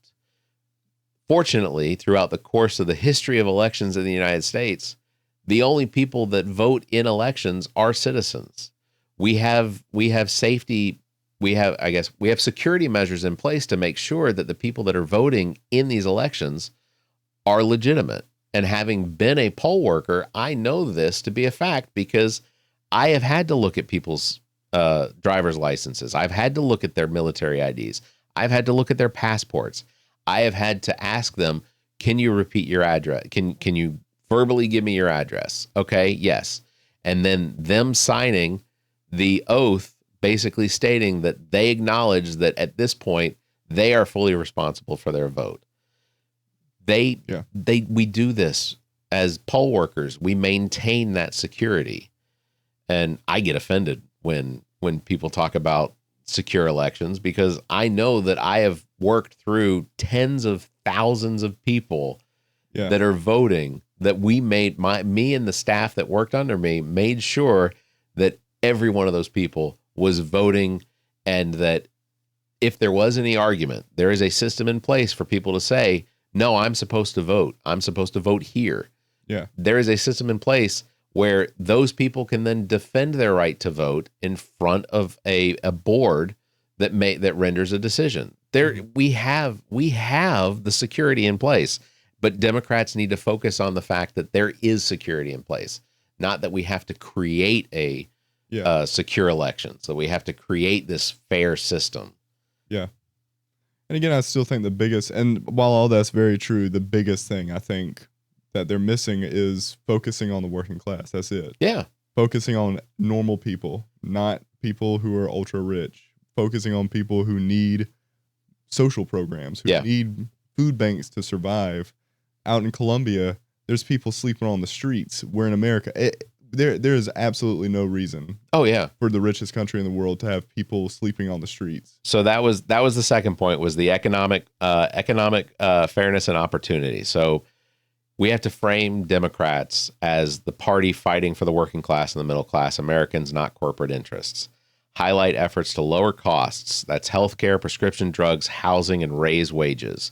Fortunately, throughout the course of the history of elections in the United States, the only people that vote in elections are citizens. We have safety, we have security measures in place to make sure that the people that are voting in these elections are legitimate. And having been a poll worker, I know this to be a fact because I have had to look at people's driver's licenses. I've had to look at their military IDs. I've had to look at their passports. I have had to ask them, can you repeat your address? Can you verbally give me your address? Okay, yes. And then them signing the oath basically stating that they acknowledge that at this point they are fully responsible for their vote. We do this as poll workers. We maintain that security. And I get offended when people talk about secure elections because I know that I have worked through tens of thousands of people that are voting, that me and the staff that worked under me made sure that every one of those people was voting, and that if there was any argument, there is a system in place for people to say, no, I'm supposed to vote. I'm supposed to vote here. Yeah. There is a system in place where those people can then defend their right to vote in front of a board that renders a decision. We have the security in place, but Democrats need to focus on the fact that there is security in place, not that we have to create a secure election. So we have to create this fair system. Yeah. And again, I still think the biggest, and while all that's very true, the biggest thing I think that they're missing is focusing on the working class. That's it. Yeah. Focusing on normal people, not people who are ultra rich. Focusing on people who need social programs, who need food banks to survive. Out in Colombia, there's people sleeping on the streets. Where in America, there is absolutely no reason. Oh yeah, for the richest country in the world to have people sleeping on the streets. So that was the second point, was the economic fairness and opportunity. So we have to frame Democrats as the party fighting for the working class and the middle class Americans, not corporate interests. Highlight efforts to lower costs. That's healthcare, prescription drugs, housing, and raise wages.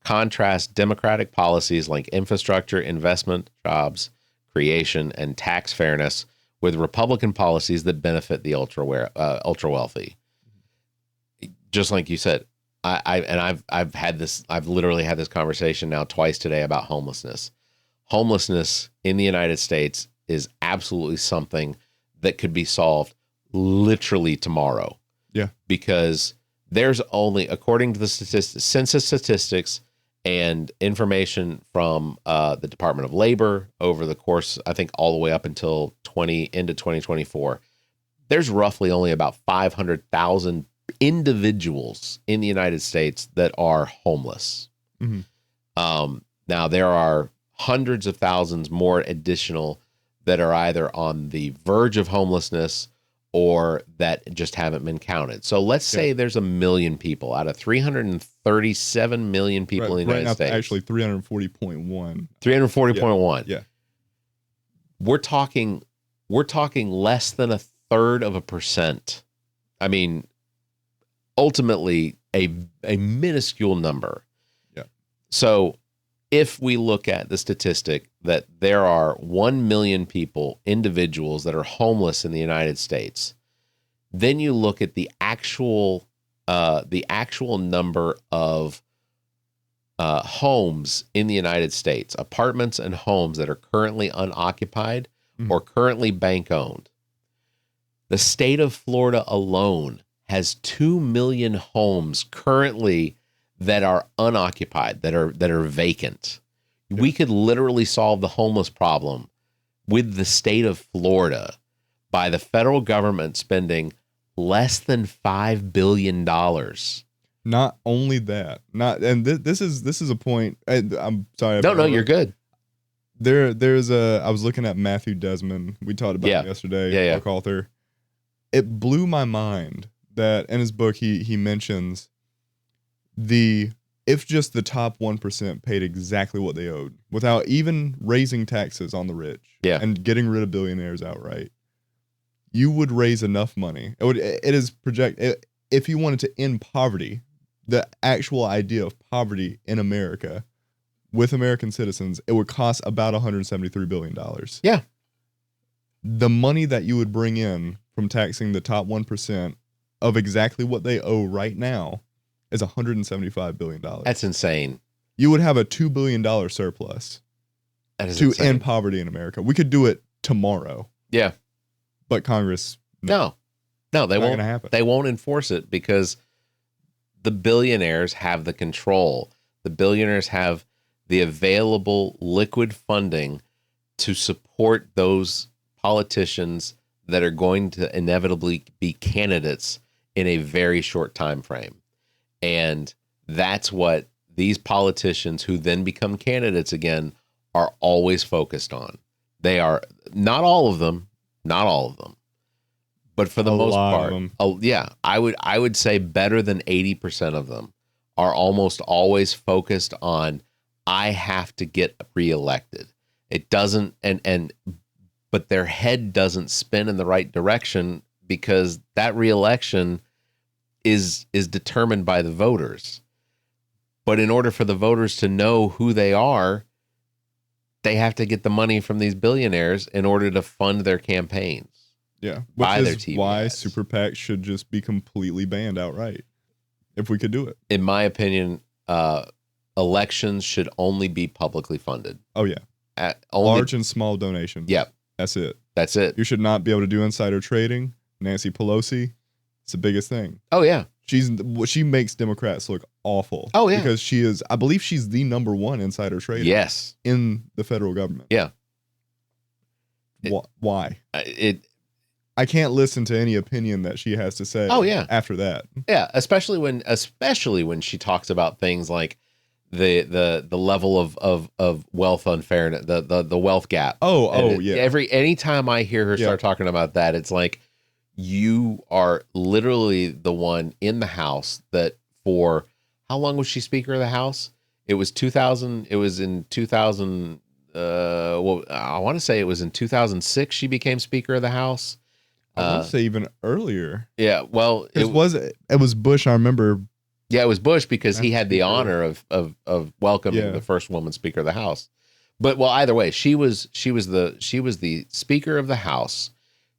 Contrast Democratic policies like infrastructure, investment, jobs creation, and tax fairness with Republican policies that benefit the ultra wealthy. Just like you said, I've literally had this conversation now twice today about homelessness. Homelessness in the United States is absolutely something that could be solved literally tomorrow. Yeah. Because there's only, according to the census statistics and information from the Department of Labor over the course, I think all the way up until into 2024, there's roughly only about 500,000 individuals in the United States that are homeless. Mm-hmm. Now there are hundreds of thousands more additional that are either on the verge of homelessness or that just haven't been counted. So let's say there's 1 million people out of 337 million people in the United States. Actually 340.1. 340.1. Yeah. We're talking less than 1/3%. I mean, ultimately a minuscule number. Yeah. So if we look at the statistic that there are 1 million people, individuals that are homeless in the United States, then you look at the actual number of homes in the United States, apartments and homes that are currently unoccupied or currently bank owned. The state of Florida alone has 2 million homes currently that are unoccupied, that are vacant. Yeah. We could literally solve the homeless problem with the state of Florida by the federal government spending less than $5 billion. Not only that, this is a point. I'm sorry. No, you're good. I was looking at Matthew Desmond. We talked about him yesterday. Book author. It blew my mind that in his book he mentions if just the top 1% paid exactly what they owed without even raising taxes on the rich and getting rid of billionaires outright, you would raise enough money. If you wanted to end poverty, the actual idea of poverty in America, with American citizens, it would cost about $173 billion. Yeah. The money that you would bring in from taxing the top 1% of exactly what they owe right now is $175 billion. That's insane. You would have a $2 billion surplus to end poverty in America. We could do it tomorrow. Yeah. But Congress, no, they won't. Happen. They won't enforce it because the billionaires have the control. The billionaires have the available liquid funding to support those politicians that are going to inevitably be candidates in a very short time frame. And that's what these politicians who then become candidates again are always focused on. They are not all of them, but for the most part, I would say better than 80% of them are almost always focused on, I have to get reelected. It doesn't, but their head doesn't spin in the right direction because that reelection is determined by the voters. But in order for the voters to know who they are, they have to get the money from these billionaires in order to fund their campaigns. Yeah, which is why super PACs should just be completely banned outright, if we could do it. In my opinion, elections should only be publicly funded. Oh, yeah. Large and small donations. Yep. That's it. That's it. You should not be able to do insider trading. Nancy Pelosi, it's the biggest thing. Oh, yeah. She makes Democrats look awful. Oh, yeah. Because I believe she's the #1 insider trader. Yes. In the federal government. Yeah. Why? I can't listen to any opinion that she has to say. Oh, yeah. After that. Yeah, especially when she talks about things like the level of wealth unfairness, the wealth gap. Yeah. Anytime I hear her start talking about that, it's like, you are literally the one in the House that for how long was she Speaker of the House? It was 2000. It was in 2000. Well, I want to say it was in 2006 she became Speaker of the House. I want to say even earlier. Yeah, well, it was Bush. I remember. Yeah, it was Bush because he had the honor of welcoming the first woman Speaker of the House. But either way, she was the Speaker of the House.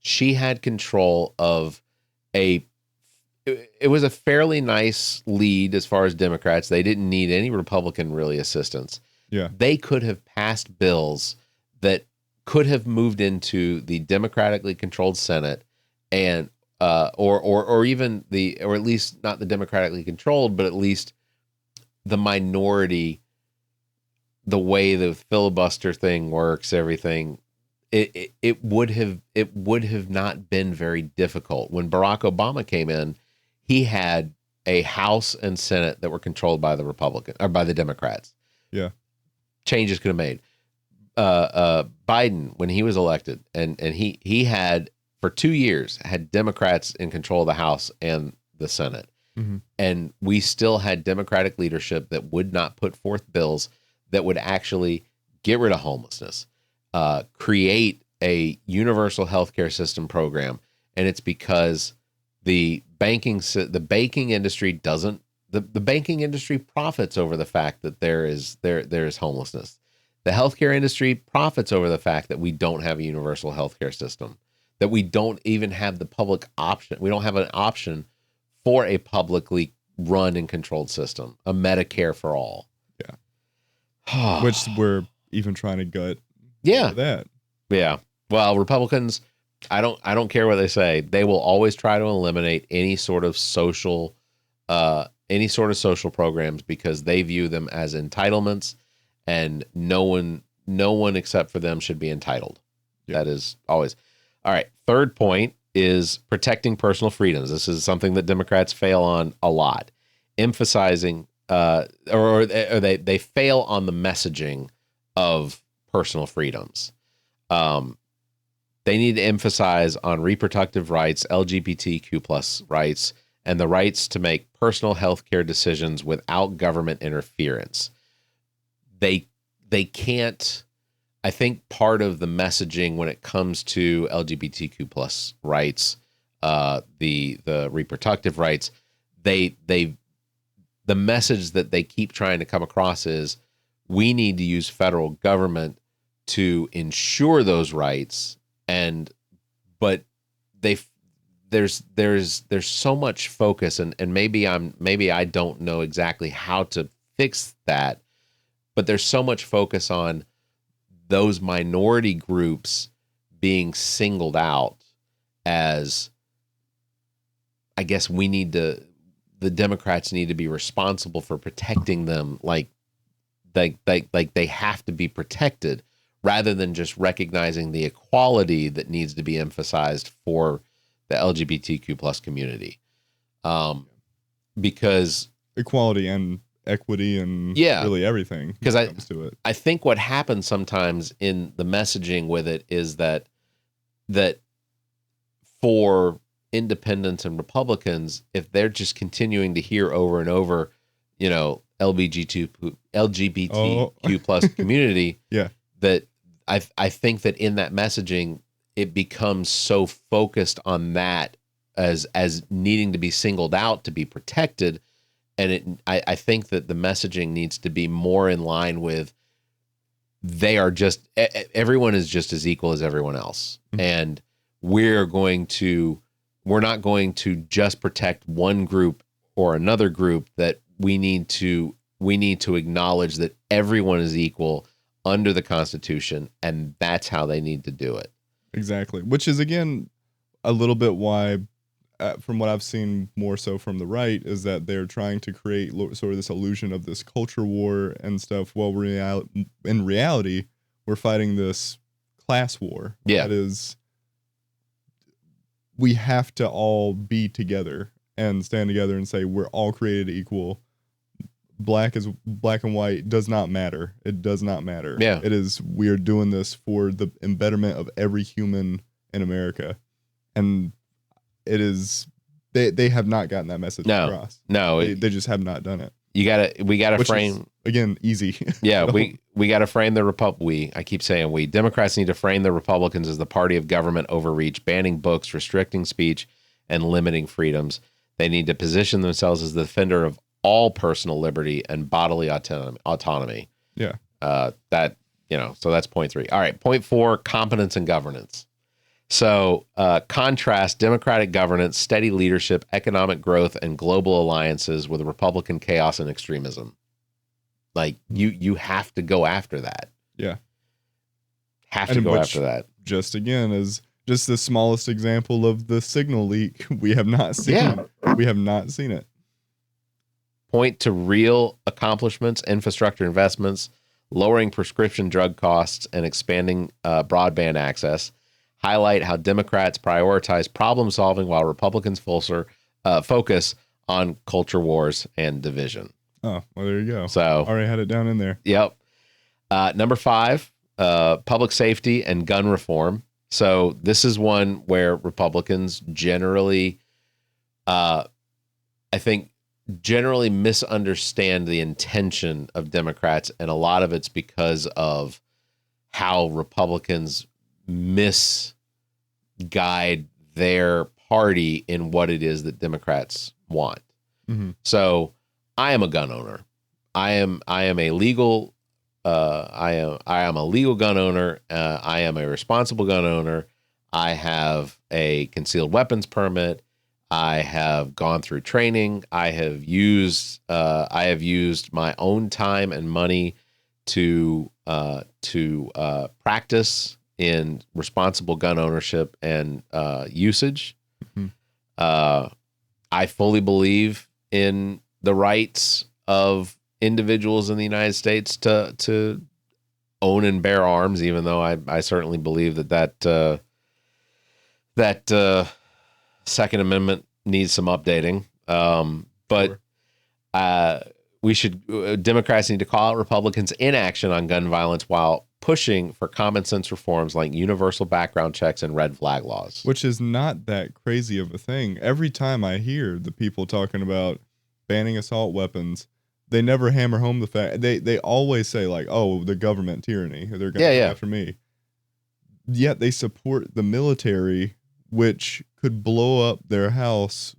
She had control of it was a fairly nice lead as far as Democrats. They didn't need any Republican really assistance. Yeah. They could have passed bills that could have moved into the democratically controlled Senate and or even or at least not the democratically controlled, but at least the minority, the way the filibuster thing works, everything. It would have not been very difficult. When Barack Obama came in, he had a House and Senate that were controlled by the Democrats. Yeah, changes could have made. Biden, when he was elected, and he had for 2 years had Democrats in control of the House and the Senate, and we still had Democratic leadership that would not put forth bills that would actually get rid of homelessness. Create a universal healthcare system program, and it's because the banking industry profits over the fact that there is homelessness. The healthcare industry profits over the fact that we don't have a universal healthcare system, that we don't even have the public option. We don't have an option for a publicly run and controlled system, a Medicare for all. Yeah, which we're even trying to gut. Yeah. That. Yeah. Well, Republicans, I don't care what they say. They will always try to eliminate any sort of social programs because they view them as entitlements, and no one except for them should be entitled. Yep. That is always. All right. Third point is protecting personal freedoms. This is something that Democrats fail on a lot, emphasizing or they fail on the messaging of personal freedoms. They need to emphasize on reproductive rights, LGBTQ plus rights, and the rights to make personal health care decisions without government interference. They can't. I think part of the messaging when it comes to LGBTQ plus rights, the reproductive rights, the message that they keep trying to come across is, we need to use federal government to ensure those rights. But there's so much focus, and maybe I don't know exactly how to fix that, but there's so much focus on those minority groups being singled out as, I guess the Democrats need to be responsible for protecting them, like they have to be protected, rather than just recognizing the equality that needs to be emphasized for the LGBTQ plus community. Because equality and equity and really everything. Because comes to it. I think what happens sometimes in the messaging with it is that for independents and Republicans, if they're just continuing to hear over and over, LGBTQ plus community, that I think that in that messaging, it becomes so focused on that as needing to be singled out to be protected. And I think that the messaging needs to be more in line with, everyone is just as equal as everyone else. Mm-hmm. And we're not going to just protect one group or another group, that we need to acknowledge that everyone is equal under the Constitution, and that's how they need to do it. Exactly. Which is, again, a little bit why, from what I've seen more so from the right, is that they're trying to create sort of this illusion of this culture war and stuff. Well, in reality, we're fighting this class war. Yeah. That is, we have to all be together and stand together and say we're all created equal. Black and white does not matter. It does not matter. Yeah. It is, we are doing this for the embetterment of every human in America. And it is, they have not gotten that message across. No. They just have not done it. We gotta frame, is, again, easy. Yeah, we gotta frame the I keep saying Democrats need to frame the Republicans as the party of government overreach, banning books, restricting speech, and limiting freedoms. They need to position themselves as the defender of all personal liberty and bodily autonomy. Yeah. So that's point 3. All right. Point 4, competence and governance. So contrast democratic governance, steady leadership, economic growth, and global alliances with Republican chaos and extremism. Like you have to go after that. Yeah. Have to go after that. Just again is just the smallest example of the signal leak. We have not seen it. We have not seen it. Point to real accomplishments, infrastructure investments, lowering prescription drug costs, and expanding broadband access. Highlight how Democrats prioritize problem solving while Republicans focus on culture wars and division. Oh, well, there you go. So already had it down in there. Yep. Number 5, public safety and gun reform. So this is one where Republicans generally, generally misunderstand the intention of Democrats, and a lot of it's because of how Republicans misguide their party in what it is that Democrats want. Mm-hmm. So I am a gun owner. I am a legal I am a legal gun owner. I am a responsible gun owner. I have a concealed weapons permit. I have gone through training. I have used my own time and money to practice in responsible gun ownership and usage. Mm-hmm. I fully believe in the rights of individuals in the United States to own and bear arms, even though I certainly believe that Second Amendment needs some updating. But sure. Democrats need to call out Republicans' inaction on gun violence while pushing for common sense reforms like universal background checks and red flag laws. Which is not that crazy of a thing. Every time I hear the people talking about banning assault weapons, they never hammer home the fact. They always say, like, oh, the government tyranny. They're going to go after me. Yet they support the military, which could blow up their house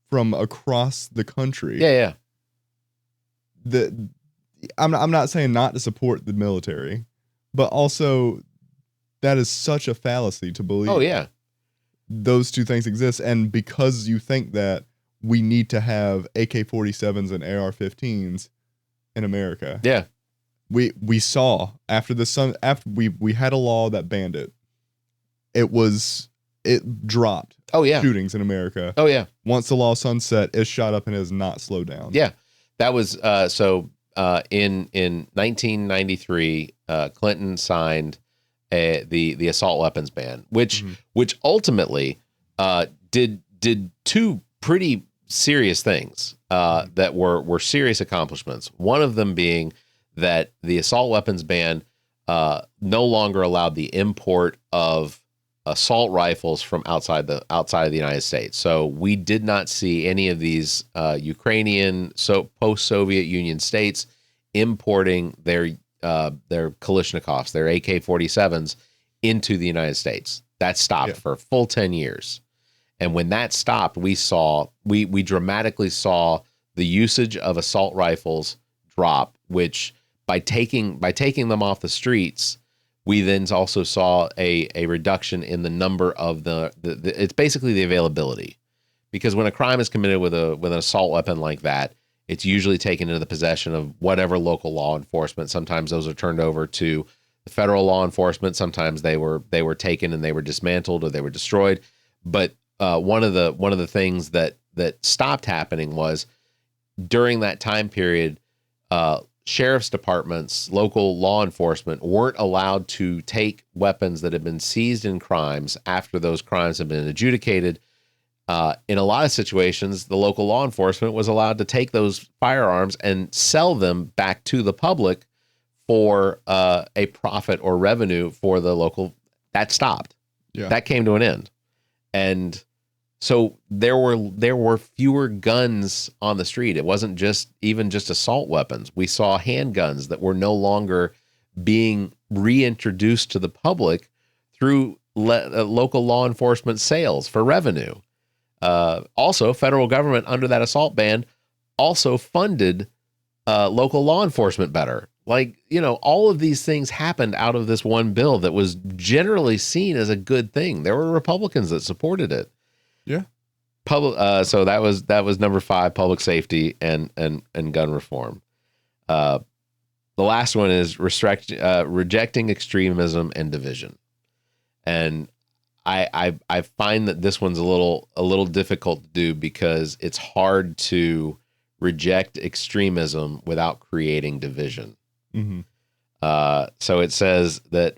from across the country. Yeah. I'm not saying not to support the military, but also that is such a fallacy to believe. Oh yeah, those two things exist, and because you think that, we need to have AK-47s and AR-15s in America. Yeah. We saw after we had a law that banned it. It dropped. Oh yeah. Shootings in America. Oh yeah. Once the law sunset, it shot up and has not slowed down. Yeah. That was in 1993, Clinton signed the assault weapons ban, which ultimately did two pretty serious things that were serious accomplishments. One of them being that the assault weapons ban no longer allowed the import of assault rifles from outside of the United States. So we did not see any of these Ukrainian post-Soviet Union states importing their Kalashnikovs, their AK-47s into the United States. That stopped for a full 10 years. And when that stopped, we dramatically saw the usage of assault rifles drop, which by taking them off the streets, we then also saw a reduction in the number of it's basically the availability. Because when a crime is committed with an assault weapon like that, it's usually taken into the possession of whatever local law enforcement. Sometimes those are turned over to the federal law enforcement. Sometimes they were taken and they were dismantled or they were destroyed. But one of the things that stopped happening was during that time period, sheriff's departments, local law enforcement weren't allowed to take weapons that had been seized in crimes after those crimes have been adjudicated. In a lot of situations, the local law enforcement was allowed to take those firearms and sell them back to the public for a profit or revenue for the local. That stopped. Yeah. That came to an end. And so there were fewer guns on the street. It wasn't just assault weapons. We saw handguns that were no longer being reintroduced to the public through local law enforcement sales for revenue. Also, federal government under that assault ban also funded local law enforcement better. Like, all of these things happened out of this one bill that was generally seen as a good thing. There were Republicans that supported it. Yeah. So that was number 5, public safety and gun reform. The last one is rejecting extremism and division. And I find that this one's a little difficult to do because it's hard to reject extremism without creating division. Mm-hmm. So it says that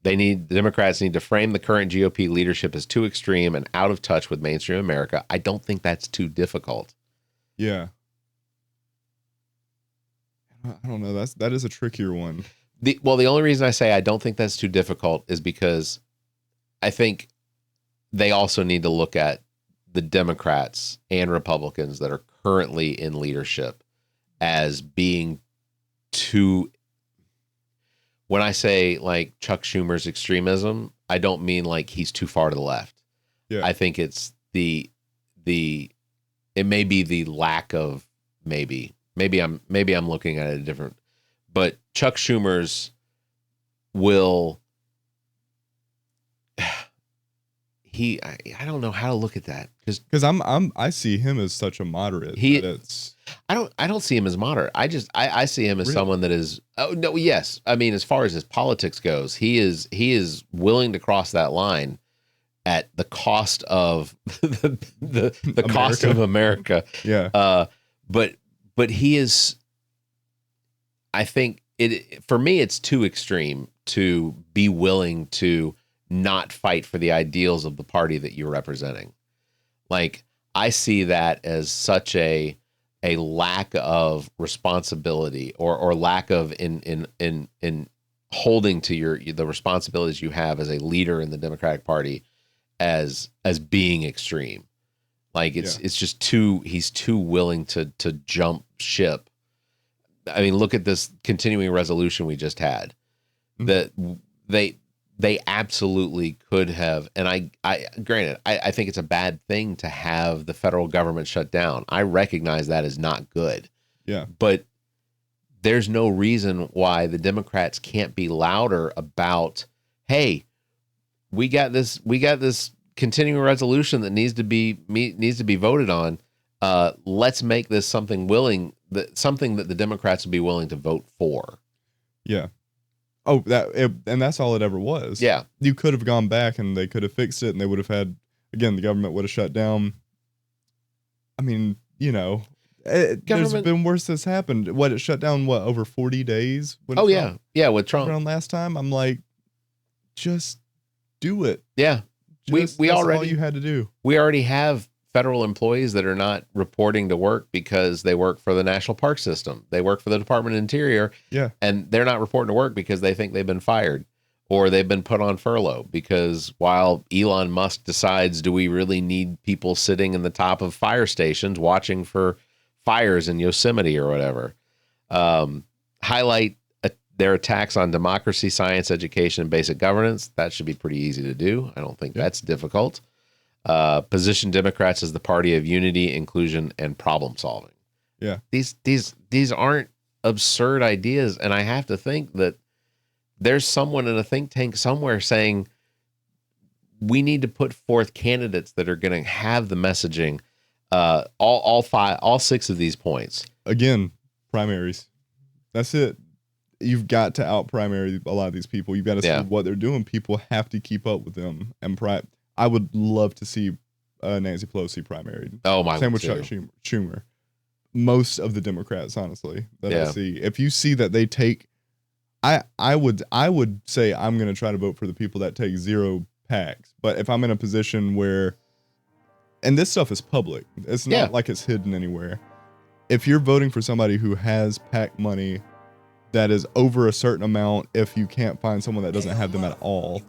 the Democrats need to frame the current GOP leadership as too extreme and out of touch with mainstream America. I don't think that's too difficult. Yeah. I don't know. That is a trickier one. The only reason I say I don't think that's too difficult is because I think they also need to look at the Democrats and Republicans that are currently in leadership as being too. When I say like Chuck Schumer's extremism, I don't mean like he's too far to the left. Yeah. I think it's it may be the lack of maybe I'm looking at it different, but Chuck Schumer's will. I don't know how to look at that because I see him as such a moderate. I don't see him as moderate. I see him as Really? someone that is. Oh no, yes. I mean, as far as his politics goes, he is willing to cross that line at the cost of the cost of America. Yeah. But he is. I think for me, it's too extreme to be willing to not fight for the ideals of the party that you're representing. Like, I see that as such a lack of responsibility or lack of in holding to the responsibilities you have as a leader in the Democratic Party as being extreme. Like it's just he's too willing to jump ship. I mean, look at this continuing resolution we just had. That they absolutely could have, and I granted, I think it's a bad thing to have the federal government shut down. I recognize that is not good. Yeah. But there's no reason why the Democrats can't be louder about, hey, we got this continuing resolution that needs to be voted on. Let's make this something that the Democrats would be willing to vote for. Yeah. Oh, and that's all it ever was. Yeah. You could have gone back and they could have fixed it, and they would have had, again, the government would have shut down. I mean, there's been worse that's happened. It shut down, over 40 days? With Trump. Around last time, I'm like, just do it. Yeah. That's all you had to do. We already have federal employees that are not reporting to work because they work for the National Park System. They work for the Department of Interior. Yeah. And they're not reporting to work because they think they've been fired or they've been put on furlough, because while Elon Musk decides, do we really need people sitting in the top of fire stations watching for fires in Yosemite or whatever? Highlight their attacks on democracy, science, education, and basic governance. That should be pretty easy to do. I don't think that's difficult. Position Democrats as the party of unity, inclusion, and problem solving. Yeah. These aren't absurd ideas. And I have to think that there's someone in a think tank somewhere saying we need to put forth candidates that are going to have the messaging, all 6 of these points. Again, primaries. That's it. You've got to out primary a lot of these people. You've got to see what they're doing. People have to keep up with them. And I would love to see Nancy Pelosi primaried. Oh, my God. Same with Chuck Schumer. Most of the Democrats, honestly, that I see. If you see that they take, I would say I'm going to try to vote for the people that take 0 PACs. But if I'm in a position where, and this stuff is public, it's not like it's hidden anywhere. If you're voting for somebody who has PAC money that is over a certain amount, if you can't find someone that doesn't have them at all,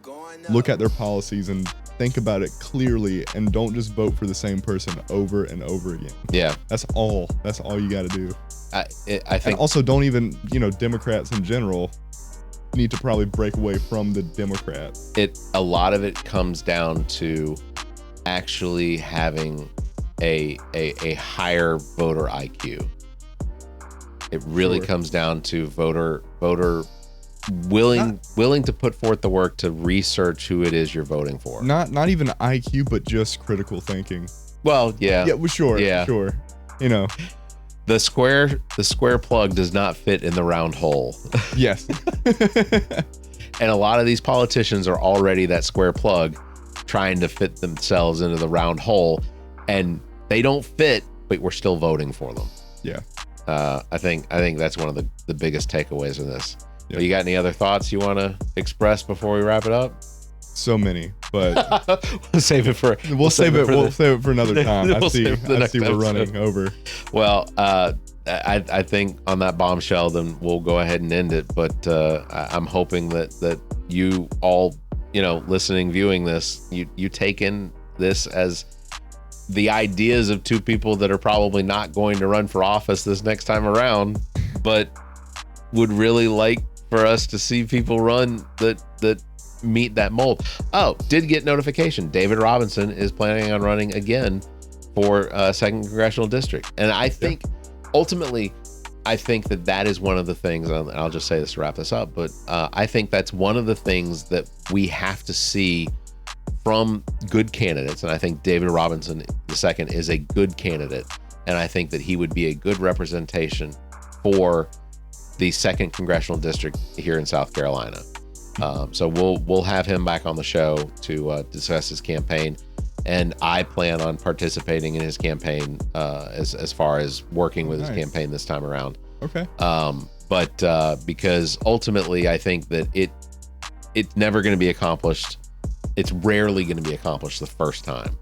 look at their policies and think about it clearly, and don't just vote for the same person over and over again. Yeah. That's all you got to do. I think, and also don't even, Democrats in general need to probably break away from the Democrats. A lot of it comes down to actually having a higher voter IQ. It really comes down to voter willing to put forth the work to research who it is you're voting for. Not even IQ, but just critical thinking. Well, yeah. Yeah, well, sure. Yeah. Sure. The square plug does not fit in the round hole. Yes. And a lot of these politicians are already that square plug trying to fit themselves into the round hole, and they don't fit, but we're still voting for them. Yeah. I think that's one of the biggest takeaways in this. Yep. You got any other thoughts you want to express before we wrap it up? So many, but we'll save it for another time. I see we're running over. Well, I think on that bombshell, then we'll go ahead and end it. But I'm hoping that you all, listening, viewing this, you take in this as the ideas of 2 people that are probably not going to run for office this next time around, but would really like for us to see people run that meet that mold. Oh, did get notification. David Robinson is planning on running again for 2nd Congressional District. And I think ultimately, that is one of the things, and I'll just say this to wrap this up, but I think that's one of the things that we have to see from good candidates. And I think David Robinson II is a good candidate. And I think that he would be a good representation for the 2nd Congressional District here in South Carolina. So we'll have him back on the show to discuss his campaign. And I plan on participating in his campaign as far as working with his campaign this time around. Okay. But because ultimately I think that it's never going to be accomplished. It's rarely going to be accomplished the first time.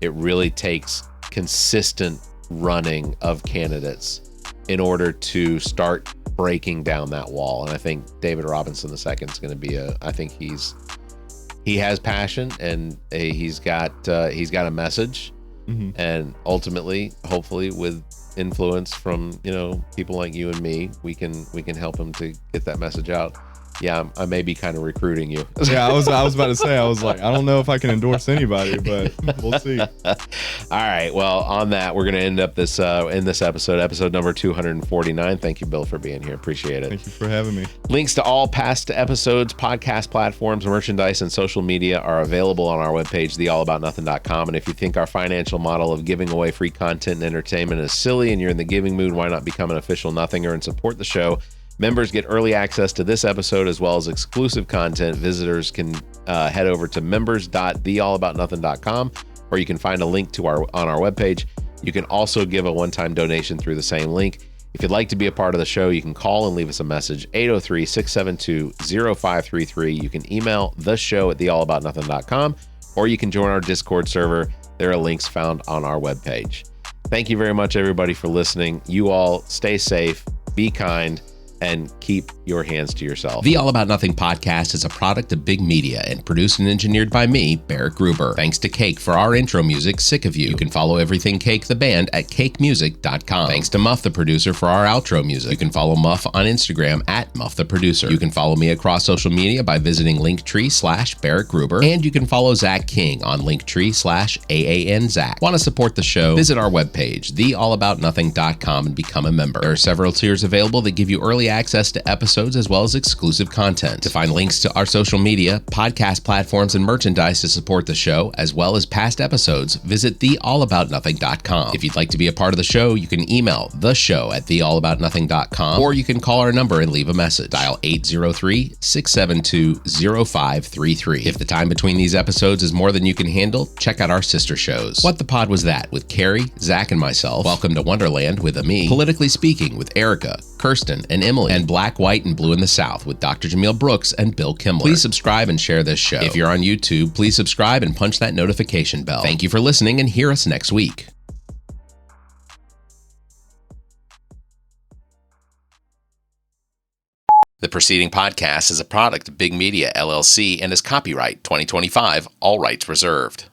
It really takes consistent running of candidates in order to start breaking down that wall. And I think David Robinson II is going to be I think he has passion, and he's got a message, and ultimately, hopefully with influence from, people like you and me, we can help him to get that message out. Yeah, I may be kind of recruiting you. Yeah, I was about to say, I was like, I don't know if I can endorse anybody, but we'll see. All right. Well, on that, we're going to end up this in this episode number 249. Thank you, Bill, for being here. Appreciate it. Thank you for having me. Links to all past episodes, podcast platforms, merchandise, and social media are available on our webpage, theallaboutnothing.com. And if you think our financial model of giving away free content and entertainment is silly and you're in the giving mood, why not become an official Nothinger and support the show? Members get early access to this episode as well as exclusive content. Visitors can head over to members.theallaboutnothing.com, or you can find a link to on our webpage. You can also give a one-time donation through the same link. If you'd like to be a part of the show, you can call and leave us a message, 803-672-0533. You can email the show at theallaboutnothing.com, or you can join our Discord server. There are links found on our webpage. Thank you very much, everybody, for listening. You all stay safe, be kind, and keep your hands to yourself. The All About Nothing podcast is a product of Big Media and produced and engineered by me, Barrett Gruber. Thanks to Cake for our intro music, Sick of You. You can follow Everything Cake, the band, at cakemusic.com. Thanks to Muff, the producer, for our outro music. You can follow Muff on Instagram at Muff the Producer. You can follow me across social media by visiting Linktree/Barrett Gruber. And you can follow Zach King on Linktree/AANZach. Want to support the show? Visit our webpage, theallaboutnothing.com, and become a member. There are several tiers available that give you early access to episodes as well as exclusive content. To find links to our social media, podcast platforms, and merchandise to support the show, as well as past episodes, visit theallaboutnothing.com. If you'd like to be a part of the show, you can email theshow@theallaboutnothing.com, or you can call our number and leave a message. Dial 803-672-0533. If the time between these episodes is more than you can handle, check out our sister shows. What the Pod Was That with Carrie, Zach, and myself. Welcome to Wonderland with Ami. Politically Speaking with Erica, Kirsten, and Emily. And Black, White, and Blue in the South with Dr. Jameel Brooks and Bill Kimmler. Please subscribe and share this show. If you're on YouTube, please subscribe and punch that notification bell. Thank you for listening, and hear us next week. The preceding podcast is a product of Big Media, LLC, and is copyright 2025, all rights reserved.